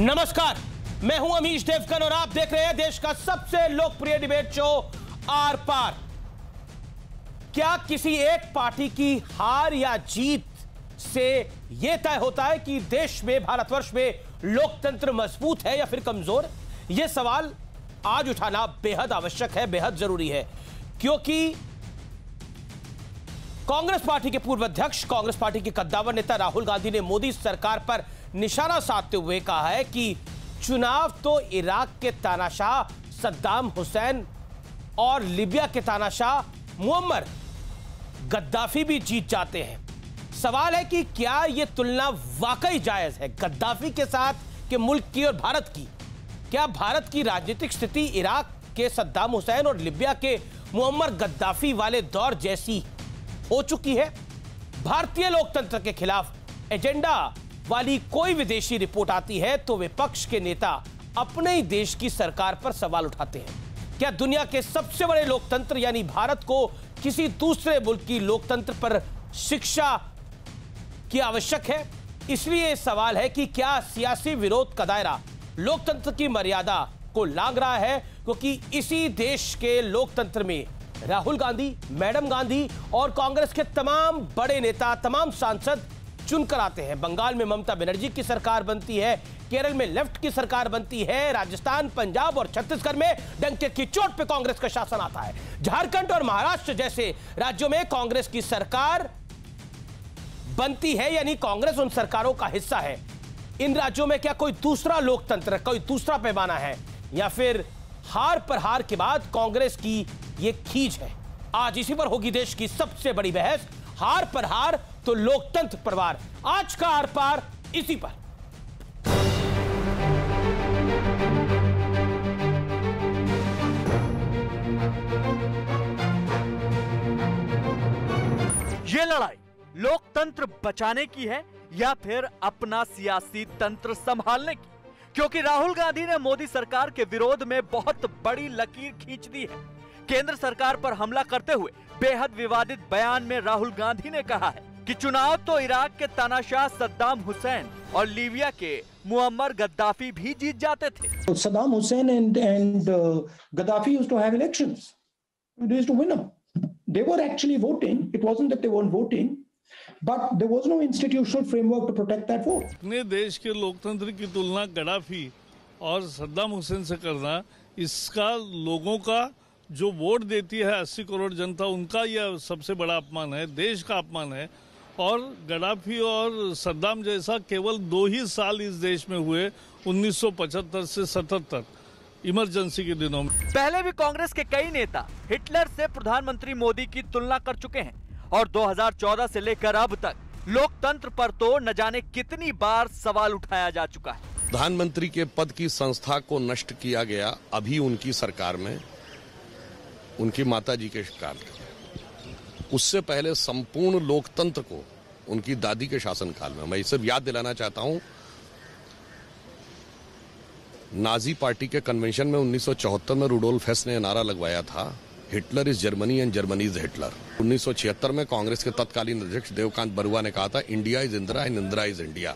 नमस्कार, मैं हूं अमीश देवगन और आप देख रहे हैं देश का सबसे लोकप्रिय डिबेट शो आर पार। क्या किसी एक पार्टी की हार या जीत से यह तय होता है कि देश में, भारतवर्ष में लोकतंत्र मजबूत है या फिर कमजोर? यह सवाल आज उठाना बेहद आवश्यक है, बेहद जरूरी है, क्योंकि कांग्रेस पार्टी के पूर्व अध्यक्ष, कांग्रेस पार्टी के कद्दावर नेता राहुल गांधी ने मोदी सरकार पर निशाना साधते हुए कहा है कि चुनाव तो इराक के तानाशाह सद्दाम हुसैन और लीबिया के तानाशाह मुअम्मर गद्दाफी भी जीत जाते हैं। सवाल है कि क्या यह तुलना वाकई जायज है गद्दाफी के साथ के मुल्क की और भारत की? क्या भारत की राजनीतिक स्थिति इराक के सद्दाम हुसैन और लीबिया के मुअम्मर गद्दाफी वाले दौर जैसी हो चुकी है? भारतीय लोकतंत्र के खिलाफ एजेंडा वाली कोई विदेशी रिपोर्ट आती है तो विपक्ष के नेता अपने ही देश की सरकार पर सवाल उठाते हैं। क्या दुनिया के सबसे बड़े लोकतंत्र यानी भारत को किसी दूसरे मुल्क की लोकतंत्र पर शिक्षा की आवश्यक है? इसलिए सवाल है कि क्या सियासी विरोध का दायरा लोकतंत्र की मर्यादा को लांघ रहा है, क्योंकि इसी देश के लोकतंत्र में राहुल गांधी, मैडम गांधी और कांग्रेस के तमाम बड़े नेता, तमाम सांसद चुनकर आते हैं। बंगाल में ममता बनर्जी की सरकार बनती है, केरल में लेफ्ट की सरकार बनती है, राजस्थान, पंजाब और छत्तीसगढ़ में डंके की चोट पे कांग्रेस का शासन आता है। झारखंड और महाराष्ट्र जैसे राज्यों में कांग्रेस की सरकार बनती है, यानी कांग्रेस उन सरकारों का हिस्सा है। इन राज्यों में क्या कोई दूसरा लोकतंत्र, कोई दूसरा पैमाना है, या फिर हार पर हार के बाद कांग्रेस की ये खींच है? आज इसी पर होगी देश की सबसे बड़ी बहस। हार पर हार तो लोकतंत्र पर वार। आज का आर पार इसी पर। ये लड़ाई लोकतंत्र बचाने की है या फिर अपना सियासी तंत्र संभालने की? क्योंकि राहुल गांधी ने मोदी सरकार के विरोध में बहुत बड़ी लकीर खींच दी है। केंद्र सरकार पर हमला करते हुए बेहद विवादित बयान में राहुल गांधी ने कहा है कि चुनाव तो इराक के तानाशाह सद्दाम हुसैन और लीबिया के मुअम्मर गद्दाफी भी जीत जाते थे। Saddam Hussein and Gaddafi used to have elections. They used to win them. They were actually voting. It wasn't that they weren't voting, but there was no institutional framework to protect that vote. अपने देश के लोकतंत्र की तुलना Gaddafi और सद्दाम हुसैन से करना, इसका लोगों का जो वोट देती है 80 करोड़ जनता, उनका यह सबसे बड़ा अपमान है, देश का अपमान है। और गद्दाफी और सद्दाम जैसा केवल 2 ही साल इस देश में हुए, 1975 से 77 इमरजेंसी के दिनों में। पहले भी कांग्रेस के कई नेता हिटलर से प्रधानमंत्री मोदी की तुलना कर चुके हैं और 2014 से लेकर अब तक लोकतंत्र पर तो न जाने कितनी बार सवाल उठाया जा चुका है। प्रधानमंत्री के पद की संस्था को नष्ट किया गया अभी उनकी सरकार में, उनकी माताजी के शासन में। उससे पहले संपूर्ण लोकतंत्र को उनकी दादी के शासनकाल में। मैं इसे याद दिलाना चाहता हूं, नाजी पार्टी के कन्वेंशन में 1974 में रुडोल्फ हेस ने नारा लगवाया था, Hitler is Germany and Germany is Hitler. 1976 में कांग्रेस के तत्कालीन अध्यक्ष देवकांत बरुआ ने कहा था, India is Indira and Indira is India.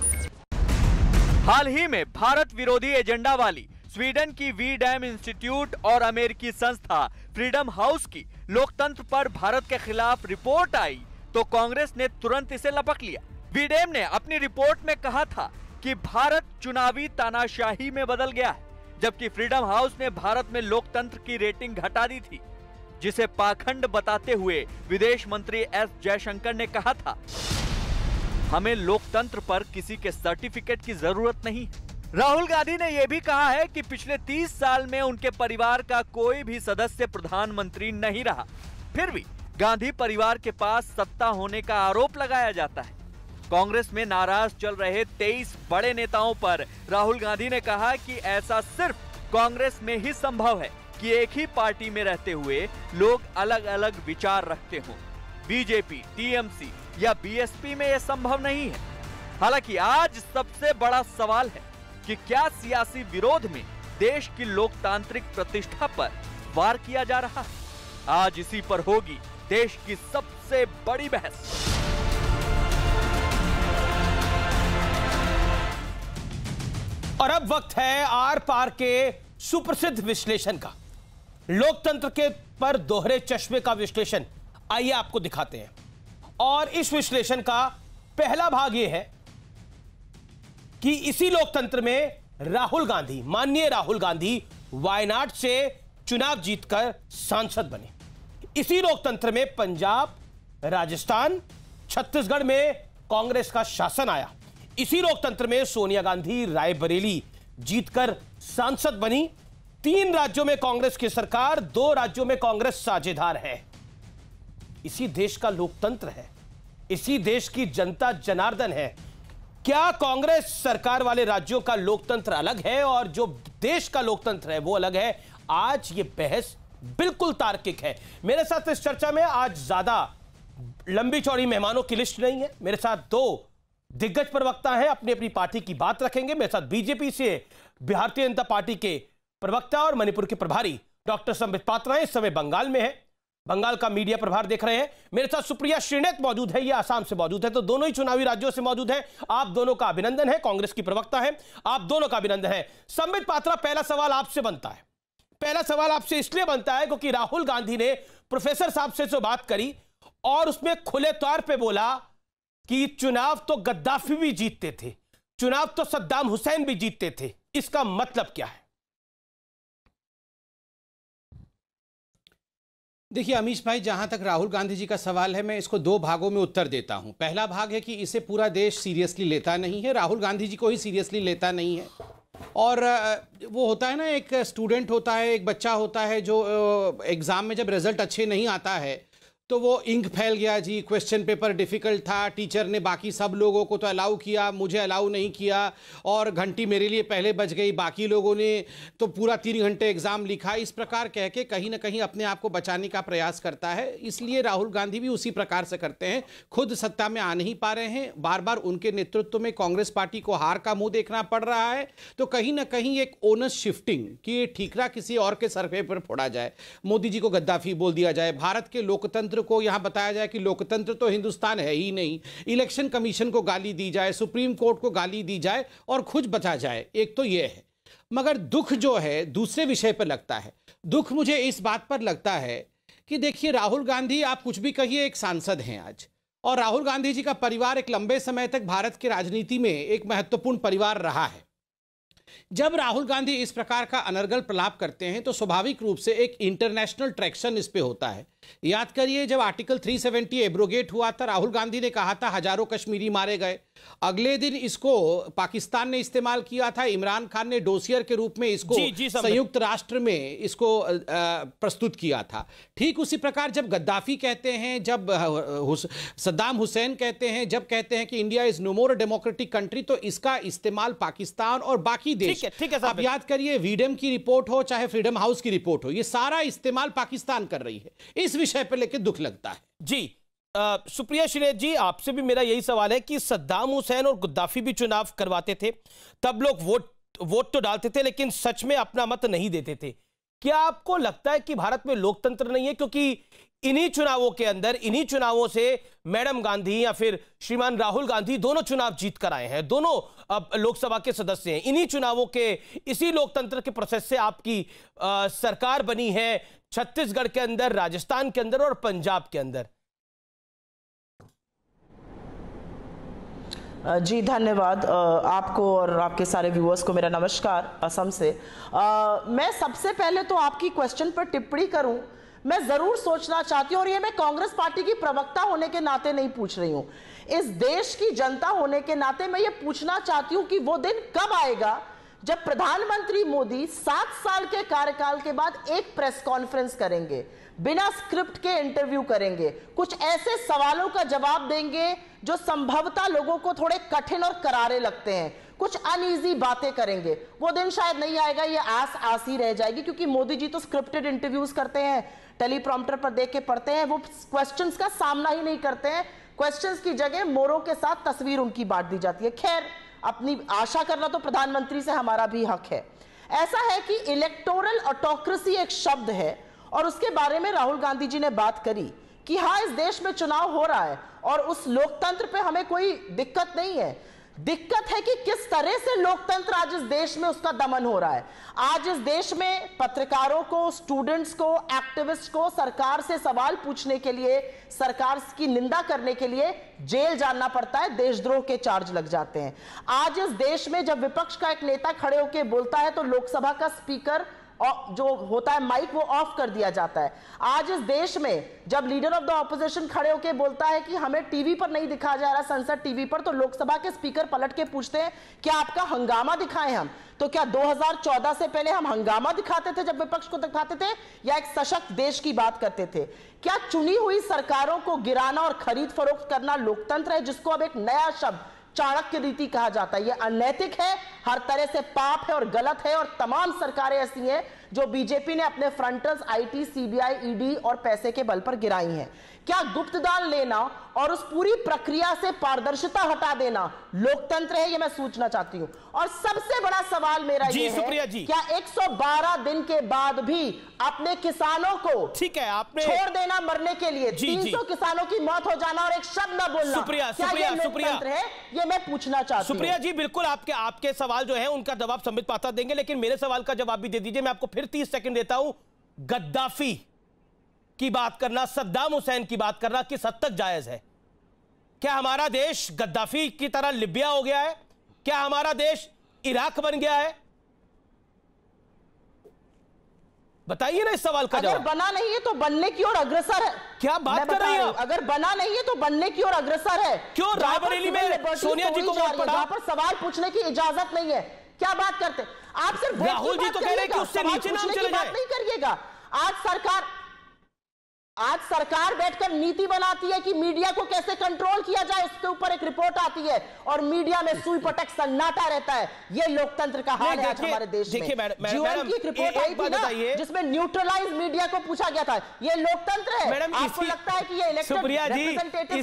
हाल ही में भारत विरोधी एजेंडा वाली स्वीडन की वी डैम इंस्टीट्यूट और अमेरिकी संस्था फ्रीडम हाउस की लोकतंत्र पर भारत के खिलाफ रिपोर्ट आई तो कांग्रेस ने तुरंत इसे लपक लिया। वी डैम ने अपनी रिपोर्ट में कहा था कि भारत चुनावी तानाशाही में बदल गया है, जबकि फ्रीडम हाउस ने भारत में लोकतंत्र की रेटिंग घटा दी थी, जिसे पाखंड बताते हुए विदेश मंत्री एस जयशंकर ने कहा था, हमें लोकतंत्र पर किसी के सर्टिफिकेट की जरूरत नहीं है। राहुल गांधी ने यह भी कहा है कि पिछले 30 साल में उनके परिवार का कोई भी सदस्य प्रधानमंत्री नहीं रहा, फिर भी गांधी परिवार के पास सत्ता होने का आरोप लगाया जाता है। कांग्रेस में नाराज चल रहे 23 बड़े नेताओं पर राहुल गांधी ने कहा कि ऐसा सिर्फ कांग्रेस में ही संभव है कि एक ही पार्टी में रहते हुए लोग अलग अलग विचार रखते हों। बीजेपी, टीएमसी या बीएसपी में यह संभव नहीं है। हालांकि आज सबसे बड़ा सवाल है कि क्या सियासी विरोध में देश की लोकतांत्रिक प्रतिष्ठा पर वार किया जा रहा है? आज इसी पर होगी देश की सबसे बड़ी बहस। और अब वक्त है आर पार के सुप्रसिद्ध विश्लेषण का, लोकतंत्र के पर दोहरे चश्मे का विश्लेषण। आइए आपको दिखाते हैं। और इस विश्लेषण का पहला भाग यह है कि इसी लोकतंत्र में राहुल गांधी, माननीय राहुल गांधी वायनाड से चुनाव जीतकर सांसद बने। इसी लोकतंत्र में पंजाब, राजस्थान, छत्तीसगढ़ में कांग्रेस का शासन आया। इसी लोकतंत्र में सोनिया गांधी रायबरेली जीतकर सांसद बनी। 3 राज्यों में कांग्रेस की सरकार, 2 राज्यों में कांग्रेस साझेदार है। इसी देश का लोकतंत्र है, इसी देश की जनता जनार्दन है। क्या कांग्रेस सरकार वाले राज्यों का लोकतंत्र अलग है और जो देश का लोकतंत्र है वो अलग है? आज ये बहस बिल्कुल तार्किक है। मेरे साथ इस चर्चा में आज ज्यादा लंबी चौड़ी मेहमानों की लिस्ट नहीं है। मेरे साथ 2 दिग्गज प्रवक्ता हैं, अपनी अपनी पार्टी की बात रखेंगे। मेरे साथ बीजेपी से भारतीय जनता पार्टी के प्रवक्ता और मणिपुर के प्रभारी डॉक्टर संबित पात्रा इस समय बंगाल में है, बंगाल का मीडिया प्रभार देख रहे हैं। मेरे साथ सुप्रिया श्रीनेत मौजूद है, ये आसाम से मौजूद है। तो दोनों ही चुनावी राज्यों से मौजूद है। आप दोनों का अभिनंदन है। कांग्रेस की प्रवक्ता है, आप दोनों का अभिनंदन है। संबित पात्रा, पहला सवाल आपसे बनता है। पहला सवाल आपसे इसलिए बनता है क्योंकि राहुल गांधी ने प्रोफेसर साहब से जो बात करी और उसमें खुले तौर पे बोला कि चुनाव तो गद्दाफी भी जीतते थे, चुनाव तो सद्दाम हुसैन भी जीतते थे। इसका मतलब क्या है? देखिए अमीश भाई, जहां तक राहुल गांधी जी का सवाल है, मैं इसको 2 भागों में उत्तर देता हूं। पहला भाग है कि इसे पूरा देश सीरियसली लेता नहीं है, राहुल गांधी जी को ही सीरियसली लेता नहीं है। और वो होता है ना, एक स्टूडेंट होता है, एक बच्चा होता है जो एग्ज़ाम में जब रिजल्ट अच्छे नहीं आता है तो वो इंक फैल गया जी, क्वेश्चन पेपर डिफ़िकल्ट था, टीचर ने बाकी सब लोगों को तो अलाउ किया, मुझे अलाउ नहीं किया, और घंटी मेरे लिए पहले बज गई, बाकी लोगों ने तो पूरा 3 घंटे एग्ज़ाम लिखा। इस प्रकार कह के कहीं ना कहीं अपने आप को बचाने का प्रयास करता है। इसलिए राहुल गांधी भी उसी प्रकार से करते हैं। खुद सत्ता में आ नहीं पा रहे हैं, बार बार उनके नेतृत्व में कांग्रेस पार्टी को हार का मुंह देखना पड़ रहा है। तो कहीं ना कहीं एक ओनस शिफ्टिंग कि ये ठीकरा किसी और के सरफे पर फोड़ा जाए, मोदी जी को गद्दाफी बोल दिया जाए, भारत के लोकतंत्र को यहां बताया जाए कि लोकतंत्र तो हिंदुस्तान है ही नहीं, इलेक्शन कमीशन को गाली दी जाए, सुप्रीम कोर्ट को गाली दी जाए और खुद बचा जाए। एक तो यह है। मगर दुख जो है दूसरे विषय पर लगता है। दुख मुझे इस बात पर लगता है कि देखिए, राहुल गांधी, आप कुछ भी कहिए, एक सांसद हैं आज, और राहुल गांधी जी का परिवार एक लंबे समय तक भारत की राजनीति में एक महत्वपूर्ण परिवार रहा है। जब राहुल गांधी इस प्रकार का अनर्गल प्रलाप करते हैं तो स्वाभाविक रूप से एक इंटरनेशनल ट्रैक्शन इस पे होता है। याद करिए, जब आर्टिकल 370 एब्रोगेट हुआ था, राहुल गांधी ने कहा था हजारों कश्मीरी मारे गए। अगले दिन इसको पाकिस्तान ने इस्तेमाल किया था, इमरान खान ने डोसियर के रूप में इसको संयुक्त राष्ट्र में इसको प्रस्तुत किया था। ठीक उसी प्रकार जब गद्दाफी कहते हैं, जब सद्दाम हुसैन कहते हैं, जब कहते हैं कि India is no more democratic country, तो इसका इस्तेमाल पाकिस्तान और बाकी देश, आप याद करिए, वीडम की रिपोर्ट हो चाहे फ्रीडम हाउस की रिपोर्ट हो, ये सारा इस्तेमाल पाकिस्तान कर रही है। इस विषय पर लेकर दुख लगता है। जी सुप्रिया श्रीनेत जी, आपसे भी मेरा यही सवाल है कि सद्दाम हुसैन और गद्दाफी भी चुनाव करवाते थे, तब लोग वोट तो डालते थे लेकिन सच में अपना मत नहीं देते थे। क्या आपको लगता है कि भारत में लोकतंत्र नहीं है? क्योंकि इन्हीं चुनावों के अंदर, इन्हीं चुनावों से मैडम गांधी या फिर श्रीमान राहुल गांधी दोनों चुनाव जीत कर आए हैं, दोनों अब लोकसभा के सदस्य हैं। इन्हीं चुनावों के, इसी लोकतंत्र के प्रोसेस से आपकी सरकार बनी है छत्तीसगढ़ के अंदर, राजस्थान के अंदर और पंजाब के अंदर। जी धन्यवाद आपको और आपके सारे व्यूअर्स को मेरा नमस्कार असम से। मैं सबसे पहले तो आपकी क्वेश्चन पर टिप्पणी करूं, मैं जरूर सोचना चाहती हूं, और ये मैं कांग्रेस पार्टी की प्रवक्ता होने के नाते नहीं पूछ रही हूं, इस देश की जनता होने के नाते मैं ये पूछना चाहती हूं कि वो दिन कब आएगा जब प्रधानमंत्री मोदी 7 साल के कार्यकाल के बाद एक प्रेस कॉन्फ्रेंस करेंगे, बिना स्क्रिप्ट के इंटरव्यू करेंगे, कुछ ऐसे सवालों का जवाब देंगे जो संभवतः लोगों को थोड़े कठिन और करारे लगते हैं, कुछ अनईजी बातें करेंगे। वो दिन शायद नहीं आएगा, ये आस ही रह जाएगी, क्योंकि मोदी जी तो स्क्रिप्टेड इंटरव्यूज करते हैं, टेलीप्रॉम्प्टर पर देख के पढ़ते हैं, वो क्वेश्चंस का सामना ही नहीं करते हैं, क्वेश्चंस की जगह मोरों के साथ तस्वीर उनकी बांट दी जाती है। खैर, अपनी आशा करना तो प्रधानमंत्री से हमारा भी हक है। ऐसा है कि इलेक्टोरल ऑटोक्रेसी एक शब्द है और उसके बारे में राहुल गांधी जी ने बात करी कि हाँ, इस देश में चुनाव हो रहा है और उस लोकतंत्र पे हमें कोई दिक्कत नहीं है। दिक्कत है कि किस तरह से लोकतंत्र आज इस देश में उसका दमन हो रहा है। आज इस देश में पत्रकारों को, स्टूडेंट्स को, एक्टिविस्ट को सरकार से सवाल पूछने के लिए, सरकार की निंदा करने के लिए जेल जाना पड़ता है, देशद्रोह के चार्ज लग जाते हैं। आज इस देश में जब विपक्ष का एक नेता खड़े होकर बोलता है तो लोकसभा का स्पीकर जो होता है माइक वो ऑफ कर दिया जाता है। आज इस देश में जब लीडर ऑफ द ऑपोजिशन खड़े होकर बोलता है कि हमें टीवी पर नहीं दिखाया जा रहा, संसद टीवी पर, तो लोकसभा के स्पीकर पलट के पूछते हैं क्या आपका हंगामा दिखाएं हम? तो क्या 2014 से पहले हम हंगामा दिखाते थे जब विपक्ष को दिखाते थे, या एक सशक्त देश की बात करते थे? क्या चुनी हुई सरकारों को गिराना और खरीद फरोख्त करना लोकतंत्र है, जिसको अब एक नया शब्द चाणक्य रीति कहा जाता है? यह अनैतिक है, हर तरह से पाप है और गलत है, और तमाम सरकारें ऐसी हैं जो बीजेपी ने अपने फ्रंटर्स आईटी, सीबीआई, ईडी और पैसे के बल पर गिराई हैं। क्या गुप्तदान लेना और उस पूरी प्रक्रिया से पारदर्शिता हटा देना लोकतंत्र है? ये मैं सोचना चाहती हूं। और सबसे बड़ा सवाल मेरा ये है, क्या 112 दिन के बाद भी अपने किसानों को ठीक है आपने छोड़ देना मरने के लिए, 300 किसानों की मौत हो जाना और एक शब्द न बोलना, क्या ये लोकतंत्र है? ये मैं पूछना चाहती हूं। सुप्रिया जी, बिल्कुल आपके सवाल जो है उनका जवाब संबित पात्रा देंगे, लेकिन मेरे सवाल का जवाब भी दे दीजिए। मैं आपको फिर 30 सेकंड देता हूं। गद्दाफी की बात करना, सद्दाम हुसैन की बात करना किस हद तक जायज है? क्या हमारा देश गद्दाफी की तरह लिबिया हो गया है? क्या हमारा देश इराक बन गया है? बताइए ना इस सवाल का जवाब। अगर बना नहीं है तो बनने की ओर अग्रसर है। क्या बात कर रही हैं? अगर बना नहीं है तो बनने की ओर अग्रसर है। क्यों रायबरेली में सोनिया जी को वोट पड़ा? जहां पर सवाल पूछने की इजाजत नहीं है, क्या बात करते आप? सिर्फ राहुल जी तो कह रहे हैं कि उससे नीचे नाम चले जाए। नहीं करिएगा। आज सरकार बैठकर नीति बनाती है कि मीडिया को कैसे कंट्रोल किया जाए, उसके ऊपर एक रिपोर्ट आती है और मीडिया में सुई पटक सन्नाटा रहता है। ये लोकतंत्र का हाल है आज हमारे देश में। जीवन की एक रिपोर्ट आई थी ना, जिसमें न्यूट्रलाइज मीडिया को पूछा गया था। ये लोकतंत्र है? आपको लगता है कि ये इलेक्टेड रिप्रेजेंटेटिव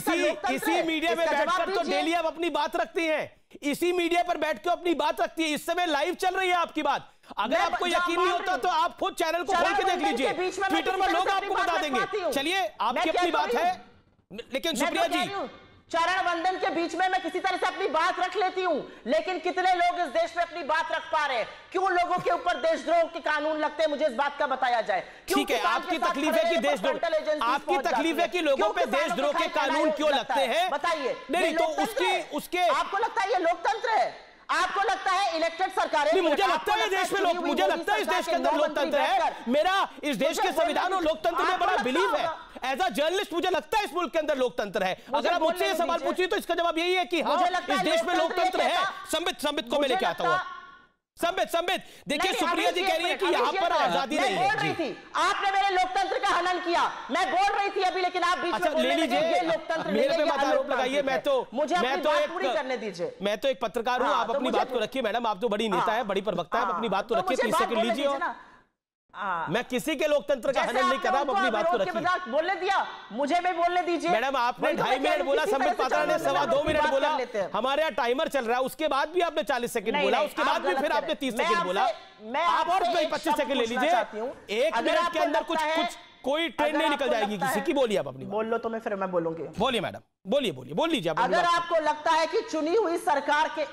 इसी मीडिया में बैठकर तो डेली आप अपनी बात रखती हैं, इसी मीडिया पर बैठ के अपनी बात रखती है। इस समय लाइव चल रही है आपकी बात। अगर आपको यकीन नहीं होता तो आप खुद चैनल को खोल के देख लीजिए, ट्विटर पर लोग आपको बता देंगे। चलिए, आपकी अपनी बात है, लेकिन सुप्रिया जी, चरण वंदन के बीच में मैं किसी तरह से अपनी बात रख लेती हूं, लेकिन कितने लोग इस देश में अपनी बात रख पा रहे हैं? क्यों लोगों के ऊपर देशद्रोह के कानून लगते हैं? मुझे इस बात का बताया जाए। ठीक है, आपकी तकलीफ है कि देशद्रोह, आपकी तकलीफ है कि लोगों पे देशद्रोह के कानून क्यों लगते हैं? बताइए। नहीं तो उसके आपको लगता है ये लोकतंत्र है? आपको लगता है इलेक्टेड सरकारें? मुझे लगता है देश में मुझे लगता है इस देश के अंदर लोकतंत्र है। मेरा इस देश के संविधान और लोकतंत्र में बड़ा बिलीव है। एज अ जर्नलिस्ट मुझे लगता है इस मुल्क के अंदर लोकतंत्र है। अगर आप मुझसे ये सवाल पूछिए तो इसका जवाब यही है कि हाँ, इस देश में लोकतंत्र है। संबित को मैं लेके आता हूँ। संबित देखिए, सुप्रिया जी कह रही है कि यहाँ पर आजादी नहीं है। आपने मेरे लोकतंत्र का हनन किया, मैं बोल रही थी अभी, लेकिन आप बीच में ले लीजिए, मेरे पे मत आरोप लगाइए। मैं तो एक पत्रकार हूँ, आप अपनी बात को रखिए। मैडम, आप तो बड़ी नेता है, बड़ी प्रवक्ता है, अपनी बात तो रखिए। 30 सेकंड लीजिए। मैं किसी के लोकतंत्र का हनन नहीं कर रहा, आप अपनी बात को रखिए। बोलने दिया, मुझे भी बोलने दीजिए। मैडम, आपने 2.5 मिनट बोला, संबित पात्रा ने 2.25 मिनट बोला। हमारे यहाँ टाइमर चल रहा है, उसके बाद भी आपने 40 सेकंड बोला, उसके बाद भी फिर आपने 30 सेकंड बोला। आप और 25 सेकंड ले लीजिए। 1 मिनट के अंदर कोई ट्रेन नहीं निकल जाएगी किसी की। बोलिए आप अपनी। बोल लो तो मैं फिर मैं बोलूंगी। बोलिए मैडम, बोल लीजिए। अगर आपको लगता है कि चुनी हुई सरकार के,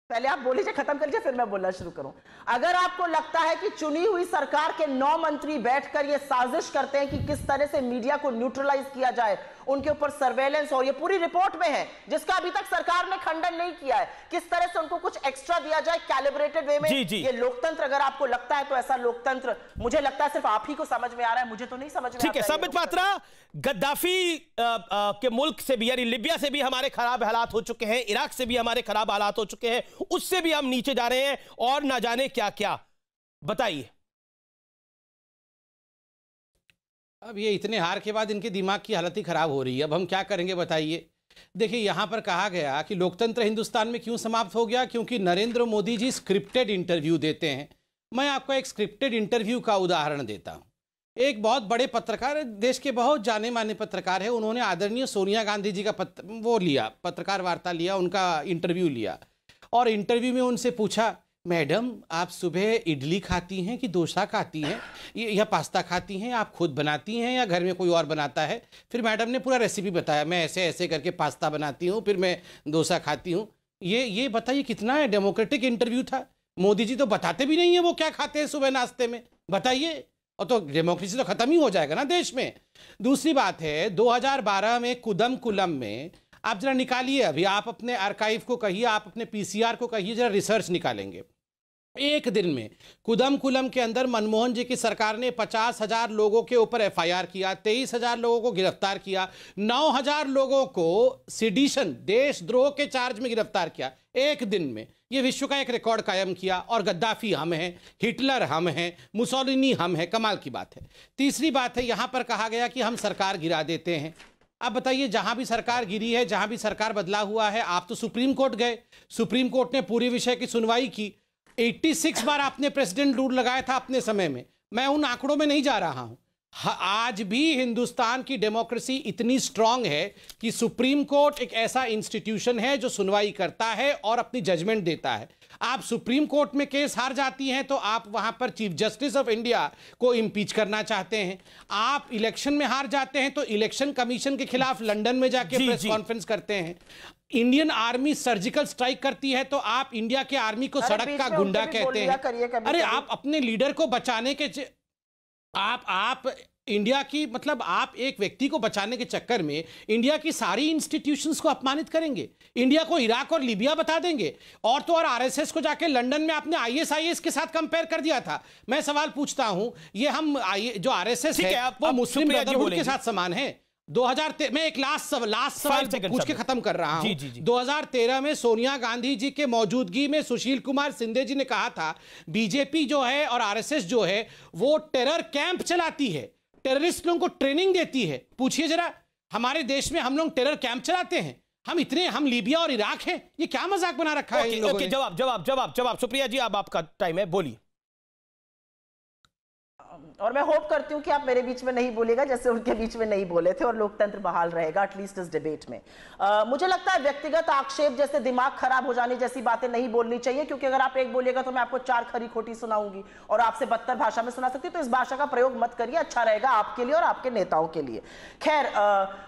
पहले आप बोल लीजिए, खत्म कर लीजिए, फिर मैं बोलना शुरू करूं। अगर आपको लगता है कि चुनी हुई सरकार के 9 मंत्री बैठकर ये साजिश करते हैं कि किस तरह से मीडिया को न्यूट्रलाइज किया जाए, उनके ऊपर सर्वेलेंस, और ये पूरी रिपोर्ट में है जिसका अभी तक सरकार ने खंडन नहीं किया है, किस तरह से उनको कुछ एक्स्ट्रा दिया जाए कैलिब्रेटेड वे में, ये लोकतंत्र अगर आपको लगता है तो ऐसा लोकतंत्र मुझे लगता है सिर्फ आप ही को समझ में आ रहा है, मुझे तो नहीं समझ में। ठीक है संबित पात्रा, गद्दाफी के मुल्क से भी, यानी लिबिया से भी हमारे खराब हालात हो चुके हैं, इराक से भी हमारे खराब हालात हो चुके हैं, उससे भी हम नीचे जा रहे हैं और ना जाने क्या क्या। बताइए। अब ये इतने हार के बाद इनके दिमाग की हालत ही खराब हो रही है। अब हम क्या करेंगे बताइए। देखिए, यहाँ पर कहा गया कि लोकतंत्र हिंदुस्तान में क्यों समाप्त हो गया, क्योंकि नरेंद्र मोदी जी स्क्रिप्टेड इंटरव्यू देते हैं। मैं आपको एक स्क्रिप्टेड इंटरव्यू का उदाहरण देता हूँ। एक बहुत बड़े पत्रकार, देश के बहुत जाने माने पत्रकार है, उन्होंने आदरणीय सोनिया गांधी जी का पत्रकार वार्ता लिया, उनका इंटरव्यू लिया, और इंटरव्यू में उनसे पूछा मैडम, आप सुबह इडली खाती हैं कि डोसा खाती हैं या पास्ता खाती हैं? आप खुद बनाती हैं या घर में कोई और बनाता है? फिर मैडम ने पूरा रेसिपी बताया, मैं ऐसे ऐसे करके पास्ता बनाती हूँ, फिर मैं डोसा खाती हूँ। ये बताइए कितना डेमोक्रेटिक इंटरव्यू था? मोदी जी तो बताते भी नहीं है वो क्या खाते हैं सुबह नाश्ते में, बताइए। और तो डेमोक्रेसी तो खत्म ही हो जाएगा ना देश में। दूसरी बात है, 2012 में कुदम में, आप जरा निकालिए, अभी आप अपने आर्काइव को कहिए, आप अपने पीसीआर को कहिए, जरा रिसर्च निकालेंगे। एक दिन में कुदम के अंदर मनमोहन जी की सरकार ने 50,000 लोगों के ऊपर एफआईआर किया, 23,000 लोगों को गिरफ्तार किया, 9,000 लोगों को सिडिशन देशद्रोह के चार्ज में गिरफ्तार किया एक दिन में। ये विश्व का एक रिकॉर्ड कायम किया। और गद्दाफी हम हैं, हिटलर हम हैं, मुसोलिनी हम हैं। कमाल की बात है। तीसरी बात है, यहां पर कहा गया कि हम सरकार गिरा देते हैं। अब बताइए, जहां भी सरकार गिरी है, जहां भी सरकार बदला हुआ है, आप तो सुप्रीम कोर्ट गए, सुप्रीम कोर्ट ने पूरी विषय की सुनवाई की। 86 बार आपने प्रेसिडेंट रूल लगाया था अपने समय में। मैं उन आंकड़ों में नहीं जा रहा हूं। आज भी हिंदुस्तान की डेमोक्रेसी इतनी स्ट्रांग है कि सुप्रीम कोर्ट एक ऐसा इंस्टीट्यूशन है जो सुनवाई करता है और अपनी जजमेंट देता है। आप सुप्रीम कोर्ट में केस हार जाती हैं तो आप वहां पर चीफ जस्टिस ऑफ इंडिया को इम्पीच करना चाहते हैं। आप इलेक्शन में हार जाते हैं तो इलेक्शन कमीशन के खिलाफ लंदन में जाके प्रेस कॉन्फ्रेंस करते हैं। इंडियन आर्मी सर्जिकल स्ट्राइक करती है तो आप इंडिया के आर्मी को सड़क का गुंडा कहते हैं। अरे आप अपने लीडर को बचाने के आप इंडिया की, मतलब आप एक व्यक्ति को बचाने के चक्कर में इंडिया की सारी इंस्टीट्यूशंस को अपमानित करेंगे, इंडिया को इराक और लीबिया बता देंगे। और तो और आरएसएस को जाके लंदन में आपने आईएसआईएस के साथ कंपेयर कर दिया था। मैं सवाल पूछता हूं, ये हम जो आरएसएस है वो मुस्लिम ब्रदरहुड के साथ समान है। 2013 में एक लास्ट सवाल पूछ के खत्म कर रहा हूं। 2013 में सोनिया गांधी जी के मौजूदगी में सुशील कुमार सिंधे जी ने कहा था बीजेपी जो है और आरएसएस जो है वो टेरर कैंप चलाती है, टेररिस्ट लोगों को ट्रेनिंग देती है। पूछिए जरा, हमारे देश में हम लोग टेरर कैंप चलाते हैं? हम लीबिया और इराक हैं? ये क्या मजाक बना रखा है इन लोगों ने? जवाब सुप्रिया जी, अब आपका टाइम है, बोलिए। और मैं होप करती हूं कि आप मेरे बीच में नहीं बोलेगा जैसे उनके बीच में नहीं बोले थे और लोकतंत्र बहाल रहेगा एटलीस्ट इस डिबेट में। मुझे लगता है व्यक्तिगत आक्षेप जैसे दिमाग खराब हो जाने जैसी बातें नहीं बोलनी चाहिए, क्योंकि अगर आप एक बोलिएगा तो मैं आपको 4 खरी खोटी सुनाऊंगी और आपसे बदतर भाषा में सुना सकती हूं। तो इस भाषा का प्रयोग मत करिए, अच्छा रहेगा आपके लिए और आपके नेताओं के लिए। खैर,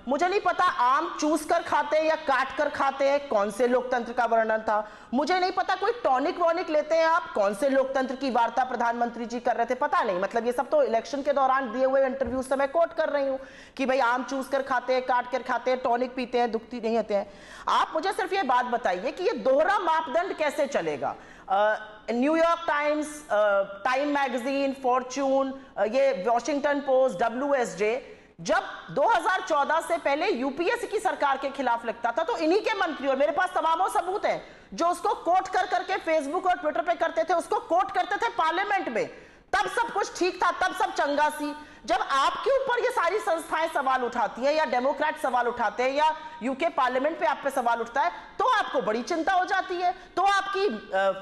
मुझे नहीं पता आम चूस कर खाते हैं या काट कर खाते हैं, कौन से लोकतंत्र का वर्णन था। मुझे नहीं पता कोई टॉनिक वॉनिक लेते हैं आप, कौन से लोकतंत्र की वार्ता प्रधानमंत्री जी कर रहे थे, पता नहीं। मतलब ये सब तो इलेक्शन के दौरान दिए हुए इंटरव्यू से मैं कोट कर रही हूं कि भाई आम चूस कर खाते हैं, काट कर खाते हैं, टॉनिक पीते हैं, दुखती नहीं होते हैं। आप मुझे सिर्फ ये बात बताइए कि ये दोहरा मापदंड कैसे चलेगा। New York times, time magazine, Fortune, ये वॉशिंगटन पोस्ट, WSJ जब 2014 से पहले यूपीएससी की सरकार के खिलाफ लिखता था तो इन्हीं के मंत्री, और मेरे पास तमामों सबूत हैं, जो उसको कोट कर करके फेसबुक और ट्विटर पे करते थे, उसको कोट करते थे पार्लियामेंट में। तब सब कुछ ठीक था, तब सब चंगा सी। जब आपके ऊपर ये सारी संस्थाएं सवाल उठाती हैं या डेमोक्रेट सवाल उठाते हैं या यूके पार्लियामेंट पे आप पे सवाल उठता है तो आपको बड़ी चिंता हो जाती है। तो आपकी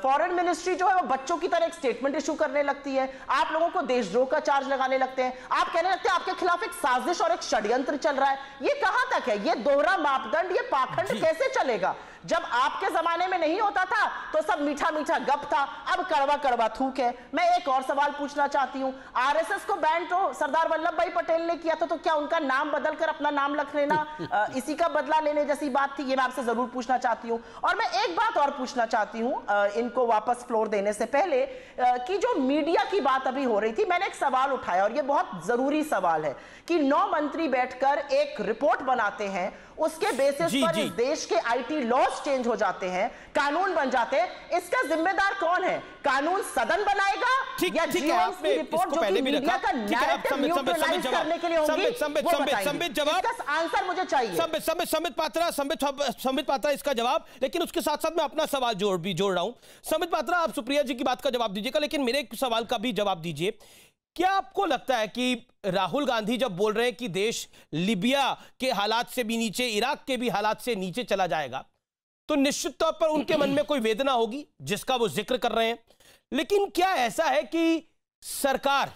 फॉरेन मिनिस्ट्री जो है वो बच्चों की तरह एक स्टेटमेंट इशू करने लगती है, आप लोगों को देशद्रोह का चार्ज लगाने लगते हैं, आप कहने लगते हैं आपके खिलाफ एक साजिश और एक षड्यंत्र चल रहा है। ये कहां तक है? ये दोहरा मापदंड, ये पाखंड कैसे चलेगा? जब आपके जमाने में नहीं होता था तो सब मीठा मीठा गप था, अब कड़वा कड़वा थूक है। मैं एक और सवाल पूछना चाहती हूं, आरएसएस को बैन तो सरदार वल्लभ भाई पटेल ने किया था, तो क्या उनका नाम बदलकर अपना नाम रख लेना इसी का बदला लेने जैसी बात थी? ये मैं आपसे जरूर पूछना चाहती हूं। और मैं एक बात और पूछना चाहती हूं इनको वापस फ्लोर देने से पहले, कि जो मीडिया की बात अभी हो रही थी, मैंने एक सवाल उठाया और ये बहुत जरूरी सवाल है कि 9 मंत्री बैठकर एक रिपोर्ट बनाते हैं, उसके बेसिस पर इस देश के आईटी लॉज चेंज हो जाते हैं, कानून बन जाते हैं। इसका जिम्मेदार कौन है? कानून सदन बनाएगा या जीएमसी की रिपोर्ट जो कि मीडिया का नैरेटिव न्यूट्रलाइज करने के लिए होंगी? इसका आंसर मुझे चाहिए। संबित पात्रा इसका जवाब, लेकिन उसके साथ साथ मैं अपना सवाल जोड़ रहा हूं। संबित पात्रा, आप सुप्रिया जी की बात का जवाब दीजिएगा, लेकिन मेरे सवाल का भी जवाब दीजिए। क्या आपको लगता है कि राहुल गांधी जब बोल रहे हैं कि देश लीबिया के हालात से भी नीचे, इराक के भी हालात से नीचे चला जाएगा, तो निश्चित तौर पर उनके मन में कोई वेदना होगी जिसका वो जिक्र कर रहे हैं। लेकिन क्या ऐसा है कि सरकार,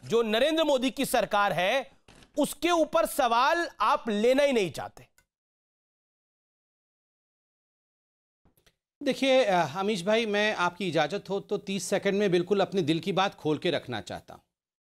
जो नरेंद्र मोदी की सरकार है, उसके ऊपर सवाल आप लेना ही नहीं चाहते? देखिए अमीश भाई, मैं आपकी इजाज़त हो तो 30 सेकंड में बिल्कुल अपने दिल की बात खोल के रखना चाहता हूँ।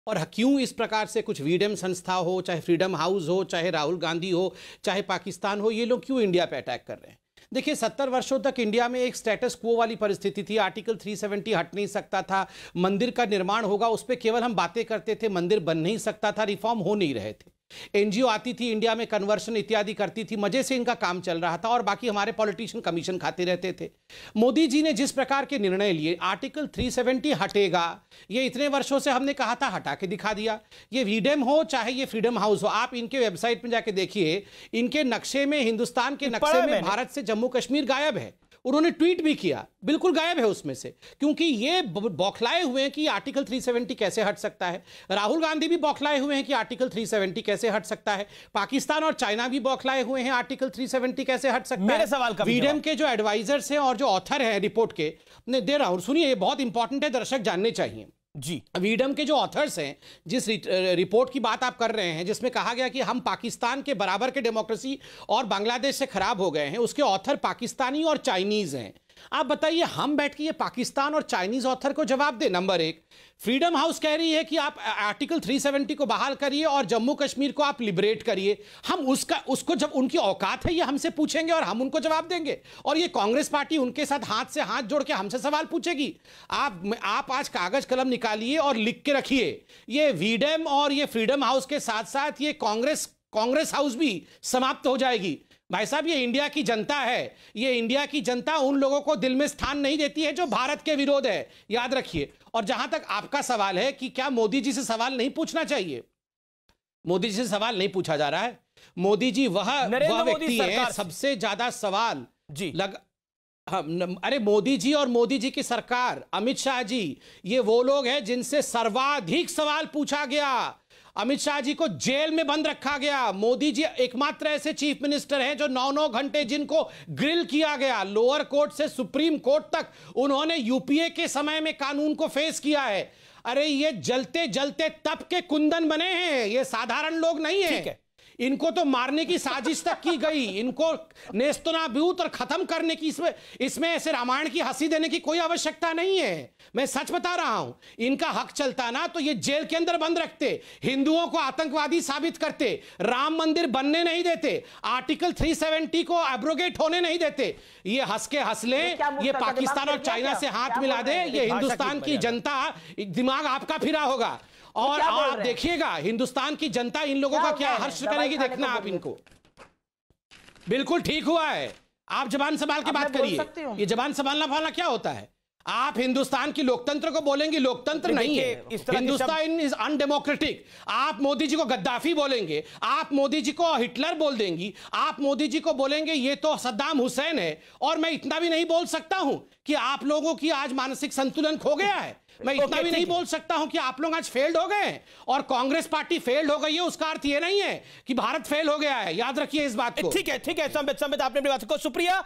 और क्यों इस प्रकार से कुछ वीडम संस्था हो, चाहे फ्रीडम हाउस हो, चाहे राहुल गांधी हो, चाहे पाकिस्तान हो, ये लोग क्यों इंडिया पे अटैक कर रहे हैं? देखिए 70 वर्षों तक इंडिया में एक स्टेटस क्वो वाली परिस्थिति थी। आर्टिकल 370 हट नहीं सकता था। मंदिर का निर्माण होगा उस पर केवल हम बातें करते थे, मंदिर बन नहीं सकता था, रिफॉर्म हो नहीं रहे थे। एनजीओ आती थी इंडिया में, कन्वर्शन इत्यादि करती थी, मजे से इनका काम चल रहा था और बाकी हमारे पॉलिटिशियन कमीशन खाते रहते थे। मोदी जी ने जिस प्रकार के निर्णय लिए, आर्टिकल 370 हटेगा, ये इतने वर्षों से हमने कहा था, हटा के दिखा दिया। ये वीडम हो चाहे ये फ्रीडम हाउस हो, आप इनके वेबसाइट पर जाके देखिए, इनके नक्शे में, हिंदुस्तान के नक्शे में भारत से जम्मू कश्मीर गायब है। उन्होंने ट्वीट भी किया, बिल्कुल गायब है उसमें से, क्योंकि ये बौखलाए हुए हैं कि आर्टिकल 370 कैसे हट सकता है। राहुल गांधी भी बौखलाए हुए हैं कि आर्टिकल 370 कैसे हट सकता है। पाकिस्तान और चाइना भी बौखलाए हुए हैं, आर्टिकल 370 कैसे हट सकता है। मेरे सवाल का वीडम के जो एडवाइजर्स हैं और जो ऑथर हैं रिपोर्ट के, दे रहा हूं, सुनिए, ये बहुत इंपॉर्टेंट है, दर्शक जानने चाहिए जी। वीडम के जो ऑथर्स हैं, जिस रिपोर्ट की बात आप कर रहे हैं, जिसमें कहा गया कि हम पाकिस्तान के बराबर के डेमोक्रेसी और बांग्लादेश से खराब हो गए हैं, उसके ऑथर पाकिस्तानी और चाइनीज हैं। आप बताइए, हम बैठ के ये पाकिस्तान और चाइनीज ऑथर को जवाब दे। नंबर एक, फ्रीडम हाउस कह रही है कि आप आर्टिकल 370 को बहाल करिए और जम्मू कश्मीर को आप लिबरेट करिए। हम उसको जब उनकी औकात है ये हमसे पूछेंगे और हम उनको जवाब देंगे, और ये कांग्रेस पार्टी उनके साथ हाथ से हाथ जोड़ के हमसे सवाल पूछेगी। आप आज कागज कलम निकालिए और लिख के रखिए, ये वीडम और ये फ्रीडम हाउस के साथ साथ ये कांग्रेस हाउस भी समाप्त हो जाएगी। भाई साहब, ये इंडिया की जनता है, ये इंडिया की जनता उन लोगों को दिल में स्थान नहीं देती है जो भारत के विरोध है, याद रखिए। और जहां तक आपका सवाल है कि क्या मोदी जी से सवाल नहीं पूछना चाहिए, मोदी जी से सवाल नहीं पूछा जा रहा है। मोदी जी वह व्यक्ति है सबसे ज्यादा सवाल जी अरे मोदी जी और मोदी जी की सरकार, अमित शाह जी, ये वो लोग हैं जिनसे सर्वाधिक सवाल पूछा गया। अमित शाह जी को जेल में बंद रखा गया। मोदी जी एकमात्र ऐसे चीफ मिनिस्टर हैं जो 9-9 घंटे जिनको ग्रिल किया गया, लोअर कोर्ट से सुप्रीम कोर्ट तक उन्होंने यूपीए के समय में कानून को फेस किया है। अरे ये जलते जलते तप के कुंदन बने हैं, ये साधारण लोग नहीं है। इनको तो मारने की साजिश तक की गई, इनको नेस्तनाबूत और खत्म करने की, इसमें ऐसे रामायण की हंसी देने की कोई आवश्यकता नहीं है। मैं सच बता रहा हूं, इनका हक चलता ना तो ये जेल के अंदर बंद रखते, हिंदुओं को आतंकवादी साबित करते, राम मंदिर बनने नहीं देते, आर्टिकल 370 को एब्रोगेट होने नहीं देते। ये हंस के हंस ले, ये पाकिस्तान और चाइना से हाथ मिला दे, ये हिंदुस्तान की जनता, दिमाग आपका फिरा होगा। और आप देखिएगा हिंदुस्तान की जनता इन लोगों का क्या हर्ष करेगी, देखना आप इनको। बिल्कुल ठीक हुआ है, आप जबान संभाल के बात करिए। ये जबान संभालना क्या होता है? आप हिंदुस्तान की लोकतंत्र को बोलेंगे, लोकतंत्र नहीं है, हिंदुस्तान इज अनडेमोक्रेटिक। आप मोदी जी को गद्दाफी बोलेंगे, आप मोदी जी को हिटलर बोल देंगी, आप मोदी जी को बोलेंगे ये तो सद्दाम हुसैन है। और मैं इतना भी नहीं बोल सकता हूं कि आप लोगों की आज मानसिक संतुलन खो गया है। मैं इतना भी नहीं बोल सकता हूं कि आप लोग आज फेल्ड हो गए और कांग्रेस पार्टी फेल्ड हो गई है। उसका अर्थ ये नहीं है कि भारत फेल हो गया है, याद रखिए इस बात को। ठीक है संबित आपने अपनी बात को। सुप्रिया,